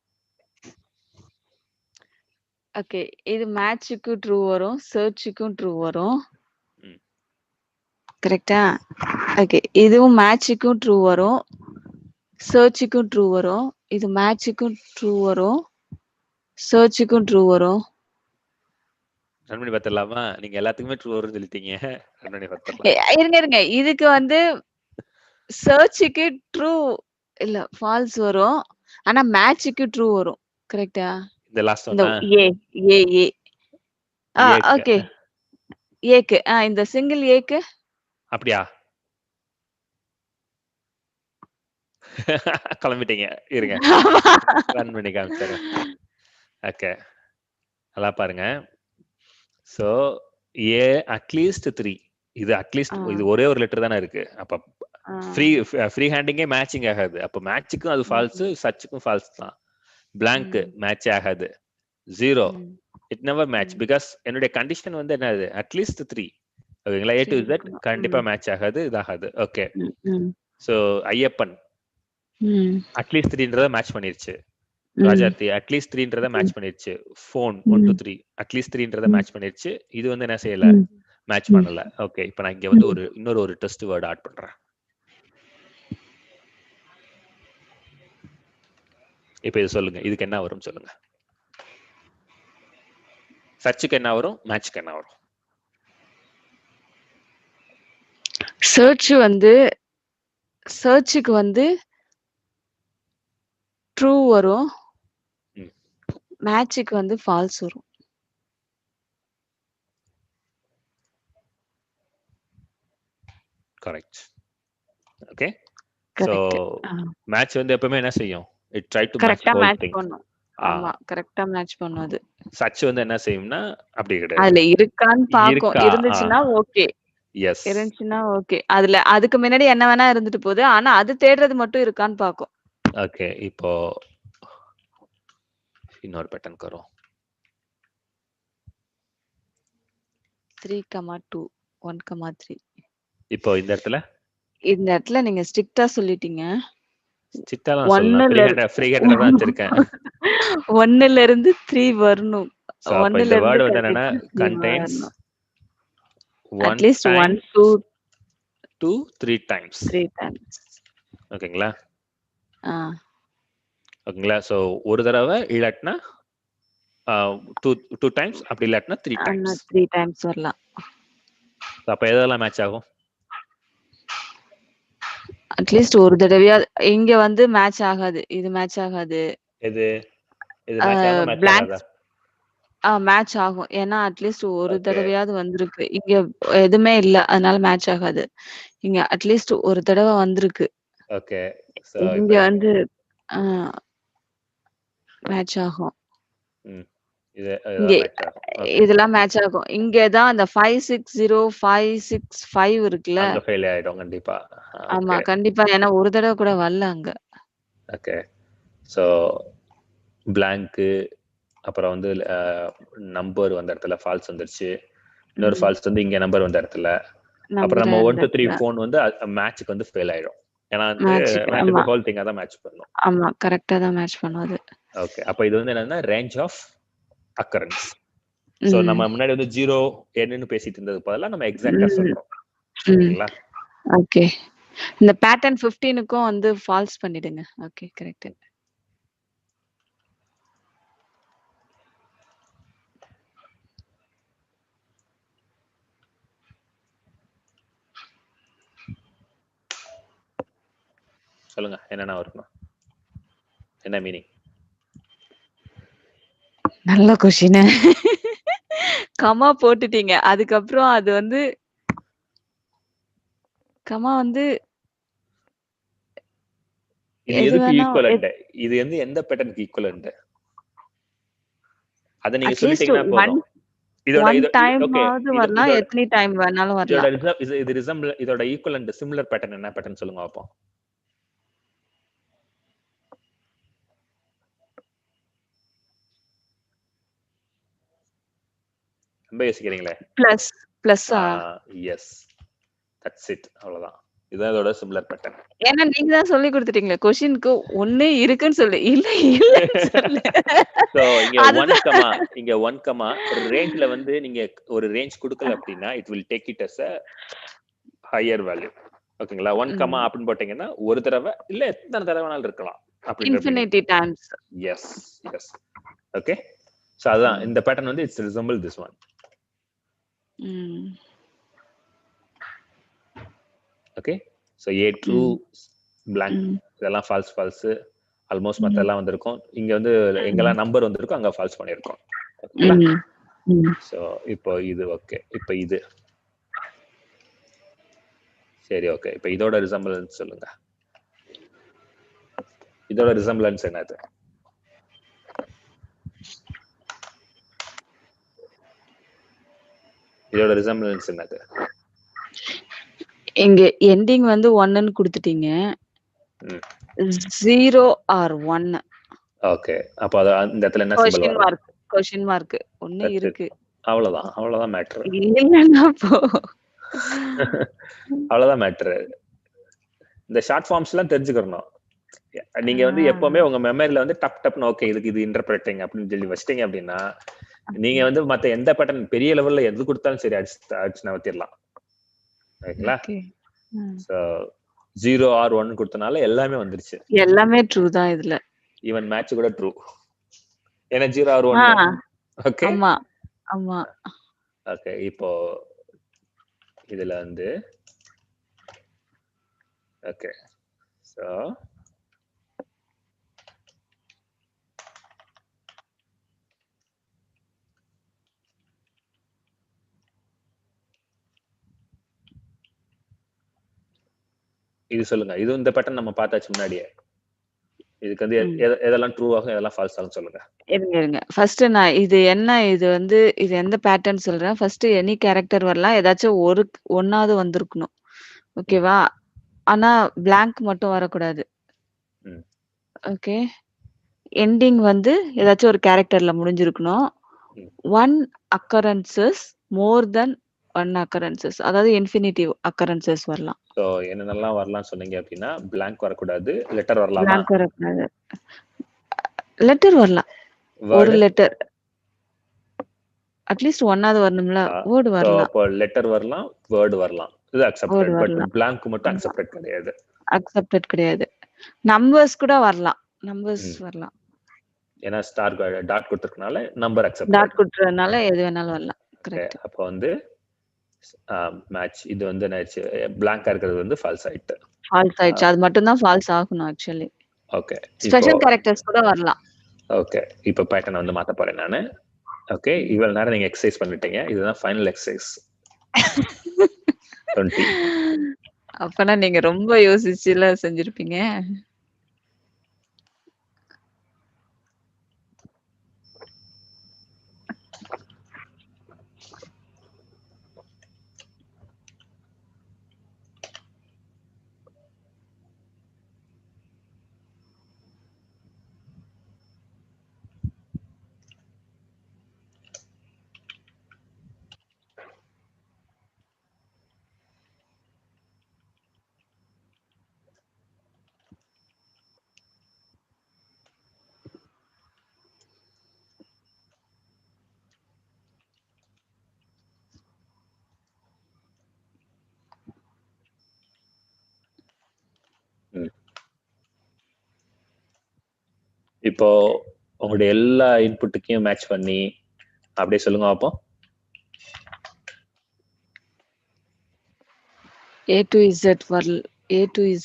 ஓகே, இது மேட்ச்க்கு ட்ரூ வரும், சர்ச்சுக்கும் ட்ரூ வரும். கரெக்ட்டா? ஓகே, இதுவும் மேட்ச்க்கும் ட்ரூ வரும், சர்ச்சுக்கும் ட்ரூ வரும். இது மேட்ச்க்கும் ட்ரூ வரும், சர்ச்சுக்கும் ட்ரூ வரும். ரன் பண்ணி பார்த்தலாமா? நீங்க எல்லாத்துக்குமே ட்ரூ வரும்னு சொல்லிட்டீங்க. ரன் பண்ணி பார்த்தலாம். இருங்க. இதுக்கு வந்து சர்ச்சுக்கு ட்ரூ இல்ல ஃபால்ஸ் வரும். ஆனா மேட்ச்க்கு ட்ரூ வரும். கரெக்ட்டா? இந்த லாஸ்ட் ஒன்னா? ஏ. ஓகே. ஏக்கு இந்த சிங்கிள் ஏக்கு அப்படியா? கிளம்பிட்டீங்க. இருங்க. ரன் பண்ணி காமிச்சறேன். ஓகே. நல்லா பாருங்க. சோ ஏ அட்லீஸ்ட் 3. இது அட்லீஸ்ட் இது ஒரே ஒரு லெட்டர் தானே இருக்கு. அப்ப ஃப்ரீ ஹேண்டிங்கே மேட்சிங் ஆகாது. அப்ப மேட்ச்க்கும் அது ஃபால்ஸ், சர்ச்சுக்கும் ஃபால்ஸ் தான். blank மேட்ச் ஆகாது. 0 இட் நெவர் மேட்ச் பிகாஸ் என்னுடைய கண்டிஷன் வந்து என்னது? அட்லீஸ்ட் 3. ஓகேங்களா? A to Z கண்டிப்பா மேட்ச் ஆகாது, இதாகாது. ஓகே. சோ ஐயப்பன் அட்லீஸ்ட் 3ன்றத மேட்ச் பண்ணிருச்சு. ராஜாத்தி அட்லீஸ்ட் 3ன்றத மேட்ச் பண்ணிருச்சு. ஃபோன் 1 2 3 அட்லீஸ்ட் 3ன்றத மேட்ச் பண்ணிருச்சு. இது வந்து என்ன செய்யல? மேட்ச் பண்ணல. ஓகே, இப்போ நான் இங்க வந்து இன்னொரு டெஸ்ட் வேர்ட் ஆட் பண்றேன். இப்போ இது சொல்லுங்க, இதுக்கு என்ன வரும் சொல்லுங்க. சர்ச்சுக்கு என்ன வரும், மேட்ச்க்கு என்ன வரும்? சர்ச்சுக்கு வந்து ட்ரூ வரும், மேட்ச்க்கு வந்து ஃபால்ஸ் வரும். கரெக்ட். ஓகே. சோ மேட்ச் வந்து எப்பவுமே என்ன செய்யும்? It try to match whole thing. ஆமா, கரெக்ட்டா மேட்ச் பண்ணும் அது. சர்ச் வந்து என்ன செய்யும்னா அப்படி கிடையாது. அதுல இருக்கான்னு பாக்கும். இருந்துச்சுன்னா ஓகே. எஸ். இருந்துச்சுன்னா ஓகே. அதுக்கு முன்னாடி என்ன வேணா இருந்துட்டு போகுது. ஆனா அது தேடுறது மட்டும் இருக்கான்னு பாக்கும். ஓகே, இப்போ இன்னொரு பேட்டர்ன் கரும். 3,2 1,3 இப்போ இந்த இடத்துல இந்த இடத்துல நீங்க ஸ்ட்ரிக்ட்டா சொல்லிட்டீங்க. சிட்டாலாம் சொல்லலாம். 1ல ஃப்ரீ ஹேண்டா தான் வச்சிருக்கேன். 1ல இருந்து 3 வரணும். சோ அப்ப 1ல இந்த இருந்து வேர்ட் வந்து என்னன்னா கண்டிப்பா 3 contains வரணும். 1 at least 1, time 2, to 3 times. 3 times. ஓகேங்களா? ஆ. ஓகேங்களா? சோ ஒரு தடவை இல்லாட்டினா 2 டைம்ஸ், அப்படி இல்லாட்டினா 3 ஆனா டைம்ஸ். 3 டைம்ஸ் வரலாம். அப்ப எதெல்லாம் மேட்ச் ஆகும்? அட்லீஸ்ட் ஒரு தடவையா இங்க வந்து மேட்ச் ஆகாது. இது மேட்ச் ஆகாது. இது மேட்ச் ஆகுமா மேட்ச் பிளாங்க் ஆகாதா? மேட்ச் ஆகும். ஏன்னா அட்லீஸ்ட் ஒரு ஓகே. தடவையாவது வந்திருக்கு. இங்க எதுவுமே இல்ல. அதனால மேட்ச் ஆகாது. இங்க அட்லீஸ்ட் ஒரு தடவை வந்திருக்கு. ஓகே. சோ இங்க இப்போ வந்து மேட்ச் ஆகும். இது இங்க மேட்ச் ஆகும். ஓகே. இதெல்லாம் மேட்ச் ஆகும். இங்க தான் அந்த 560 565 இருக்குல்ல. அங்க ஃபெயில் ஆயிடும் கண்டிப்பா. ஆமா ஓகே. கண்டிப்பா. ஏன்னா ஒரு தடவை கூட வரல அங்க. ஓகே. சோ blank அப்புறம் வந்து நம்பர் வந்த இடத்துல ஃபால்ஸ் வந்துருச்சு. இன்னொரு ஃபால்ஸ் வந்து இங்க நம்பர் வந்த இடத்துல. அப்புறம் நம்ம 1 to 3 ஃபோன் வந்து மேட்ச்க்கு வந்து ஃபெயில் ஆயிடும். ஏன்னா வந்து மேட்ச் தி ஹோல் திங் அத மேட்ச் பண்ணும். ஆமா கரெக்ட்டா தான் மேட்ச் பண்ணும் அது. ஓகே. அப்ப இது வந்து என்னன்னா ரேஞ்ச் ஆஃப் அக்கரன்ஸ். சோ நம்ம முன்னாடி வந்து 0 என்னன்னு பேசிட்டு இருந்ததுக்கு பதிலா நம்ம எக்ஸாக்ட்டா சொல்றோம். ஓகேங்களா? ஓகே. இந்த பேட்டர்ன் 15க்கும் வந்து ஃபால்ஸ் பண்ணிடுங்க. Okay correct. சொல்லுங்க என்னென்ன வரணும்? என்ன மீனிங்? நல்ல क्वेश्चन. கமா போட்டுட்டீங்க. அதுக்கப்புறம் அது வந்து கமா வந்து இது எதுக்கு ஈக்குவலன்ட்? இது வந்து எந்த பேட்டர்னுக்கு ஈக்குவலன்ட்? அத நீங்க சொல்லிட்டீங்கன்னா போதும். இதோட டைமாவது வரலாம். எத்தனை டைம் வேணாலும் வரலாம். இதோட ஈக்குவலன்ட் சிமிலர் பேட்டர்ன் என்ன பேட்டர்ன் சொல்லுங்க பாப்போம். ரொம்ப யோசிக்கிறீங்களே. பிளஸ்ஸா? எஸ். That's it. அவ்வளவுதான். இதுதான் இதோட சிமிலர் பேட்டர்ன். ஏன்னா நீங்க தான் சொல்லி கொடுத்துட்டீங்களே. क्वेश्चनக்கு ஒண்ணு இருக்குன்னு சொல்லு. இல்லன்னு சொல்லு. சோ இங்க 1, ரேஞ்ச்ல வந்து நீங்க ஒரு ரேஞ்ச் கொடுக்கல அப்படினா it will take it as a higher value. ஓகேங்களா? 1, அப்படினு போட்டீங்கன்னா ஒரு தடவை இல்ல எத்தனை தடவை வேணாலும் இருக்கலாம். infinity times. Yes. Okay. So அதான் இந்த பேட்டர்ன் வந்து it's resemble this one. Okay. So a true blank இதெல்லாம் ஃபால்ஸ் ஆல்மோஸ்ட் மத்தெல்லாம் வந்திருக்கும். இங்க வந்து எங்கெல்லாம் நம்பர் வந்திருக்கோ அங்க ஃபால்ஸ் பண்ணிருக்கோம். ஓகேங்களா? சோ இப்போ இது ஓகே. இப்போ இது சரி ஓகே. இப்போ இதோட ரிசம்பிளன்ஸ் சொல்லுங்க. இதோட ரிசம்பிளன்ஸ் என்னது? இதோட ரிசம்பிளன்ஸ் என்னது? இங்க எண்டிங் வந்து 1ன்னு கொடுத்துட்டீங்க. 0 or 1. ஓகே. அப்ப அந்த இடத்துல என்ன சிம்பல் வரும்? क्वेश्चन மார்க் ஒண்ணு இருக்கு. அவ்வளவுதான் மேட்டர். இல்லன்னா போ. அவ்வளவுதான் மேட்டர். இந்த ஷார்ட் ஃபார்ம்ஸ் எல்லாம் தெரிஞ்சுக்கணும். நீங்க வந்து எப்பவுமே உங்க மெமரியில வந்து டப்னு ஓகே இதுக்கு இது இன்டர்பிரட்டிங் அப்படின்னு சொல்லி வச்சிட்டீங்க அப்படின்னா நீங்க வந்து மத்த எந்த பேட்டர்ன் பெரிய லெவல்ல எது கொடுத்தாலும் சரி அடிச்சு நவத்திடலாம். ஓகேங்களா? சோ 0 or 1 கொடுத்தனால எல்லாமே வந்துருச்சு. எல்லாமே ட்ரூ தான் இதுல. ஈவன் மேட்ச் கூட ட்ரூ. ஏன்னா 0 or 1. ஓகே. ஆமா. ஓகே. இப்போ இதுல வந்து ஓகே. சோ இது சொல்லுங்க. இது இந்த பேட்டர்ன் நம்ம பார்த்தாச்சு முன்னாடியே. இதுக்கு வந்து எதெல்லாம் ட்ரூ ஆகும் எதெல்லாம் ஃபால்ஸ் ஆகும் சொல்லுங்க. இருங்க. ஃபர்ஸ்ட் நான் இது எந்த பேட்டர்ன் சொல்றேன். ஃபர்ஸ்ட் எனி கேரக்டர் வரலாம். ஏதாச்சும் ஒண்ணாவது வந்திருக்கணும். ஓகேவா? ஆனா blank மட்டும் வரக்கூடாது. ஓகே. எண்டிங் வந்து ஏதாச்சும் ஒரு கேரக்டர்ல முடிஞ்சிருக்கணும். 1 occurrences more than 1 occurrences. அதாவது இன்ஃபினிட்டிவ் occurrences வரலாம். சோ என்னென்னலாம் வரலாம் சொன்னீங்க அப்படின்னா blank வரக்கூடாது, லெட்டர் வரலாமா, blank வரக்கூடாது. லெட்டர் வரலாம். ஒரு வேர்டு லெட்டர் அட்லீஸ்ட் ஒன்னாவது வரணும்ல. வேர்டு சோ வரலாம். அப்போ லெட்டர் வரலாம், வேர்டு வரலாம், இது வேர்டு அக்செப்டட். பட் வரலாம். blank மட்டும் அக்செப்டட் கிடையாது. அக்செப்டட் கிடையாது. நம்பர்ஸ் கூட வரலாம். நம்பர்ஸ் வரலாம். ஏன்னா ஸ்டார் டாட் கொடுத்திருக்கனால நம்பர் அக்செப்டட். டாட் கொடுத்தறதுனால எது வேணாலும் வரலாம். Okay, correct. அப்போ வந்து மேட்ச் இது வந்து blank-ஆ இருக்கிறது வந்து ஃபால்ஸ் ஆயிட்டு. ஃபால்ஸ் ஆயிடுச்சு. அது மட்டும் தான் ஃபால்ஸ் ஆகணும் ஆக்சுவலி. ஓகே, ஸ்பெஷல் கேரக்டர்ஸ் கூட வரலாம். ஓகே, இப்போ பேட்டர்ன் வந்து மாத்த போறேன் நானு. ஓகே, இவ்வளவு நேரம் நீங்க எக்ஸசைஸ் பண்ணிட்டீங்க. இதுதான் ஃபைனல் எக்ஸசைஸ் 20. அப்பனா நீங்க ரொம்ப யோசிச்சுல செஞ்சிருப்பீங்க. இப்போ உங்களுடைய எல்லா இன்புட்டுக்கையும் மேட்ச் பண்ணி அப்படியே சொல்லுங்க அப்போ. A to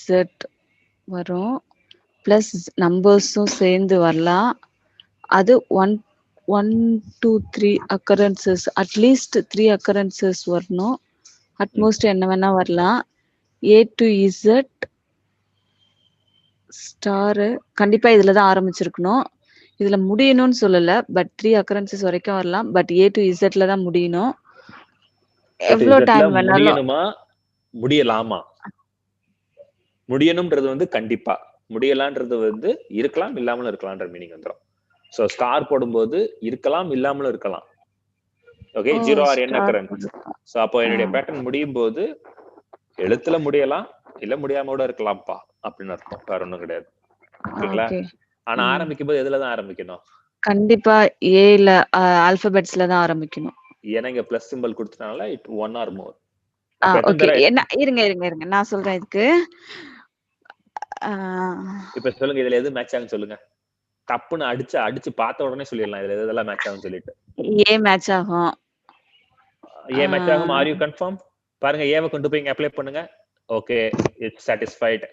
Z வரும். பிளஸ் நம்பர்ஸும் சேர்ந்து வரலாம். அது 1 2 3 occurrences, அட்லீஸ்ட் 3 occurrences வரணும். அட்மோஸ்ட் என்ன வேணா வரலாம். A to Z ஸ்டார் கண்டிப்பா இதுல தான் ஆரம்பிச்சிருக்கணும். இதுல முடியணும்னு சொல்லல. பட் 3 occurrences வரைக்கும் வரலாம். பட் A to Zல தான் முடியணும். எவ்வளவு டைம் வேணாலும் முடியணுமா, முடியலாமா? முடியணும்ன்றது வந்து கண்டிப்பா, முடியலான்றது வந்து இருக்கலாம் இல்லாமலும் இருக்கலாம்ன்ற மீனிங் வந்துடும். சோ ஸ்டார் போடும்போது இருக்கலாம் இல்லாமலும் இருக்கலாம். Okay, 0 or n occurrence. So அப்போ என்னுடைய பேட்டர்ன் முடியும் போது எழுத்துல முடியலாம், இல்ல முடியாம கூட இருக்கலாம்ப்பா அப்படின்னு அர்த்தம். வேற ஒண்ணும் கிடையாது. ஓகேங்களா? ஆனா ஆரம்பிக்கும் போது எதுலதான் ஆரம்பிக்கணும்? கண்டிப்பா ஏல ஆல்பபெட்ஸ்ல தான் ஆரம்பிக்கணும். ஏன்னா இங்க பிளஸ் சிம்பல் கொடுத்தனால இட் 1 or more. ஓகே, என்ன இருங்க நான் சொல்றேன் இதுக்கு. இப்ப சொல்லுங்க, இதுல எது மேட்ச் ஆகும் சொல்லுங்க. தப்புன்னு அடிச்சு பார்த்த உடனே சொல்லிடலாம் இதுல எதெல்லாம் மேட்ச் ஆகும் சொல்லிட்டு. ஏ மேட்ச் ஆகும். ஏ மேட்ச் ஆகும். Are you confirm? பாருங்க, ஏவை கொண்டு போய் இங்க அப்ளை பண்ணுங்க. Okay, it's satisfied.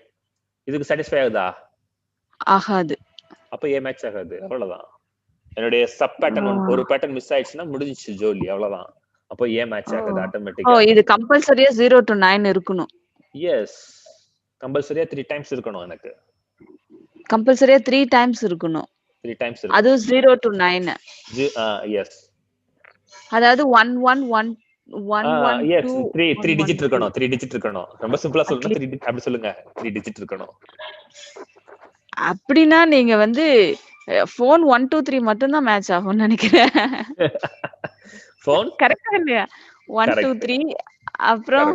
இதுக்கு சாட்டிஸ்ஃபை ஆகுதா? ஆகாது. அப்ப ஏ மேட்ச் ஆகாது. அவ்வளவுதான். என்னுடைய சப் பேட்டர்ன் ஒரு பேட்டர்ன் மிஸ் ஆயிடுச்சுன்னா முடிஞ்சிச்சு ஜோலி, அவ்வளவுதான். அப்போ ஏ மேட்ச் ஆகுது ஆட்டோமேட்டிக்கா. இது கம்பல்சரியா 0 to 9 இருக்கணும். எஸ், கம்பல்சரியா 3 டைம்ஸ் இருக்கணும். எனக்கு கம்பல்சரியா 3 டைம்ஸ் இருக்கணும். 3 டைம்ஸ் இருக்கணும். அது 0 to 9. எஸ், அதாவது 1 1 1 1 1 எஸ் 3 டிஜிட் இருக்கணும். 3 டிஜிட் இருக்கணும். ரொம்ப சிம்பிளா சொல்லணும்னா 3 டிஜிட் அப்படி சொல்லுங்க. 3 டிஜிட் இருக்கணும். அப்படினா நீங்க வந்து ஃபோன் 1 2 3 மட்டும் தான் மேட்ச் ஆகும்னு நினைக்கிறேன். ஃபோன் கரெக்ட்டா இல்லையா? 1 2 3 அப்புறம்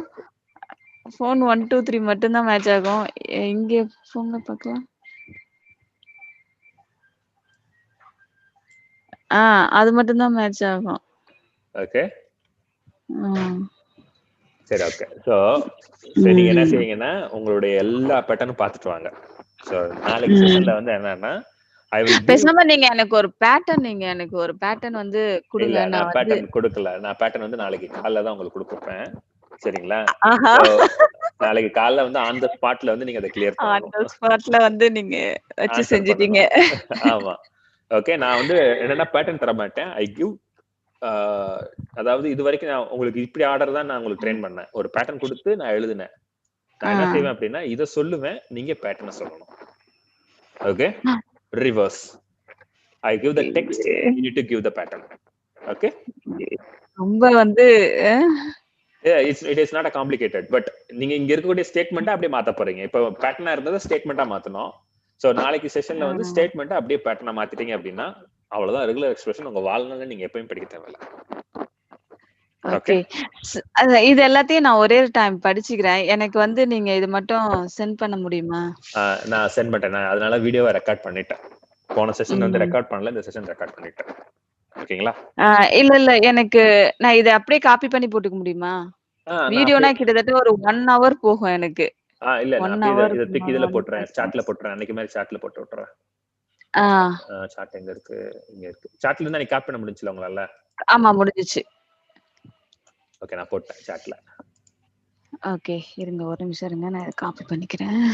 ஃபோன் 1 2 3 மட்டும் தான் மேட்ச் ஆகும். இங்க போங்க பார்க்கலாம். அது மட்டும் தான் மேட்ச் ஆகும். ஓகே, சரி. ஓகே, சோ நீங்க என்ன செய்யுங்கன்னா உங்களுடைய எல்லா பேட்டர்னும் பார்த்துட்டு வாங்க. சோ நாளைக்கு செஷன்ல வந்து என்னன்னா பேசாம நீங்க எனக்கு ஒரு பேட்டர்ன் வந்து கொடுங்க. நான் பேட்டர்ன் கொடுக்கல. நான் பேட்டர்ன் வந்து நாளைக்கு காலைல தான் உங்களுக்கு கொடுப்பேன். சரிங்களா? நாளைக்கு காலைல வந்து ஆன் தி ஸ்பாட்ல வந்து நீங்க அதை கிளியர் பண்ணணும். ஆன் தி ஸ்பாட்ல வந்து நீங்க வச்சு செஞ்சிட்டீங்க. ஆமா. ஓகே, நான் வந்து என்னன்னா பேட்டர்ன் தர மாட்டேன். ஐ கிவ் அதாவது இது வரைக்கும் நான் உங்களுக்கு இப்படி ஆர்டர் தான் நான் உங்களுக்கு ட்ரெயின் பண்ணேன். ஒரு பேட்டர்ன் கொடுத்து நான் எழுதினேன். நான் என்ன செய்வேன் அப்படின்னா இதை சொல்லுவேன், நீங்க பேட்டர்னை சொல்லணும். Okay, reverse. I give the text, you need to give the pattern. Okay? ரொம்ப வந்து it is not a complicated, but நீங்க இங்க இருக்கக்கூடிய ஸ்டேட்மெண்ட்டை அப்படியே மாத்த போறீங்க. இப்போ பேட்டர்னா இருந்ததை ஸ்டேட்மெண்ட்டா மாத்தணும். சோ நாளைக்கு செஷன்ல வந்து ஸ்டேட்மெண்ட்டை அப்படியே பேட்டர்னா மாத்திட்டீங்க அப்படின்னா அவ்வளவுதான். ரெகுலர் எக்ஸ்பிரஷன் உங்க வாழ்நாள்ல நீங்க எப்பவும் படிக்க தேவையில்ல. ஓகே. இது எல்லாத்தையும் நான் ஒரே டைம் படிச்சுக்கிறேன். எனக்கு வந்து நீங்க இது மட்டும் சென்ட் பண்ண முடியுமா? நான் சென்ட் பண்ணிட்டேன். நான் அதனால வீடியோவை ரெக்கார்ட் பண்ணிட்டேன். போன செஷன் வந்து ரெக்கார்ட் பண்ணல, இந்த செஷன் ரெக்கார்ட் பண்ணிட்டேன். ஓகேங்களா? இல்ல எனக்கு நான் இதை அப்படியே காப்பி பண்ணி போட்டுக்க முடியுமா? வீடியோனா கிட்டத்தட்ட ஒரு 1 hour போகும் எனக்கு. இல்ல நான் இதை தூக்கி இதுல போட்டுறேன், சாட்ல போட்டுறேன். அன்னைக்கு மாதிரி சாட்ல போட்டு விட்டுறேன். சாட் எங்க இருக்கு? இங்க இருக்கு. சாட்ல இருந்தா நீ காப்பி பண்ண முடிஞ்சுல உங்களால? ஆமா முடிஞ்சிச்சு. ஓகே, நான் போட்டேன் சாட்ல. ஓகே, இருங்க ஒரு நிமிஷம் இருங்க, நான் இதை காப்பி பண்ணிக்கிறேன்.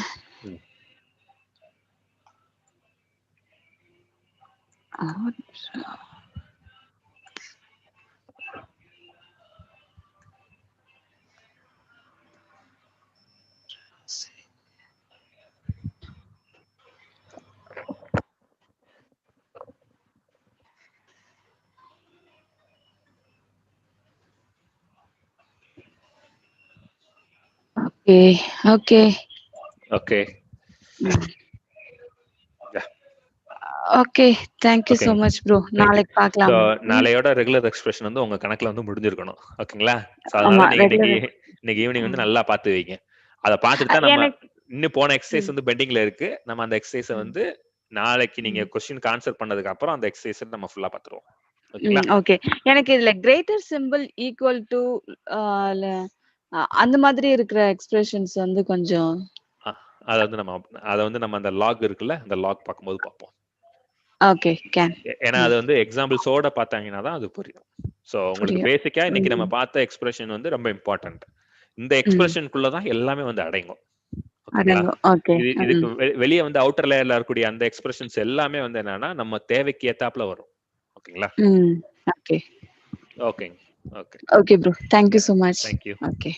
Okay. Okay, thank you so much bro. நாளைக்கு பார்க்கலாம். நாளையோட ரெகுலர் எக்ஸ்பிரஷன் வந்து உங்க கணக்குல வந்து முடிஞ்சிருக்கணும். ஓகேங்களா? அதனால நீங்க இன்னைக்கு ஈவினிங் வந்து நல்லா பார்த்து வைங்க. அத பார்த்துட்டு தான் நம்ம இன்னும் போன எக்ஸர்சைஸ் வந்து பெண்டிங்ல இருக்கு. நம்ம அந்த எக்ஸர்சைஸை வந்து நாளைக்கு நீங்க क्वेश्चन ஆன்சர் பண்ணதுக்கு அப்புறம் அந்த எக்ஸர்சைஸை நம்ம ஃபுல்லா பார்த்துருவோம். ஓகேங்களா? ஓகே. எனக்கு இதுல கிரேட்டர் சிம்பிள் ஈக்குவல் டு அந்த மாதிரி இருக்கிற எக்ஸ்பிரஷன்ஸ் வந்து கொஞ்சம் அத வந்து நம்ம அந்த லாக் இருக்குல்ல, அந்த லாக் பார்க்கும்போது பார்ப்போம். Okay, can. ஏன்னா அது வந்து எக்ஸாம்பிள்ஸோட பார்த்தாங்கன்னா தான் அது புரியும். சோ உங்களுக்கு பேசிக்கா இன்னைக்கு நம்ம பார்த்த எக்ஸ்பிரஷன் வந்து ரொம்ப இம்பார்ட்டன்ட். இந்த எக்ஸ்பிரஷனுக்குள்ள தான் எல்லாமே வந்து அடங்கும். இதுக்கு வெளியே வந்து அவுட்டர் லேயர்ல இருக்கக்கூடிய அந்த எக்ஸ்பிரஷன்ஸ் எல்லாமே வந்து என்னன்னா நம்ம தேவைக்கு ஏத்தாப்புல வரும். ஓகேங்களா? Okay. Okay. Okay bro. Thank you so much. Thank you. Okay.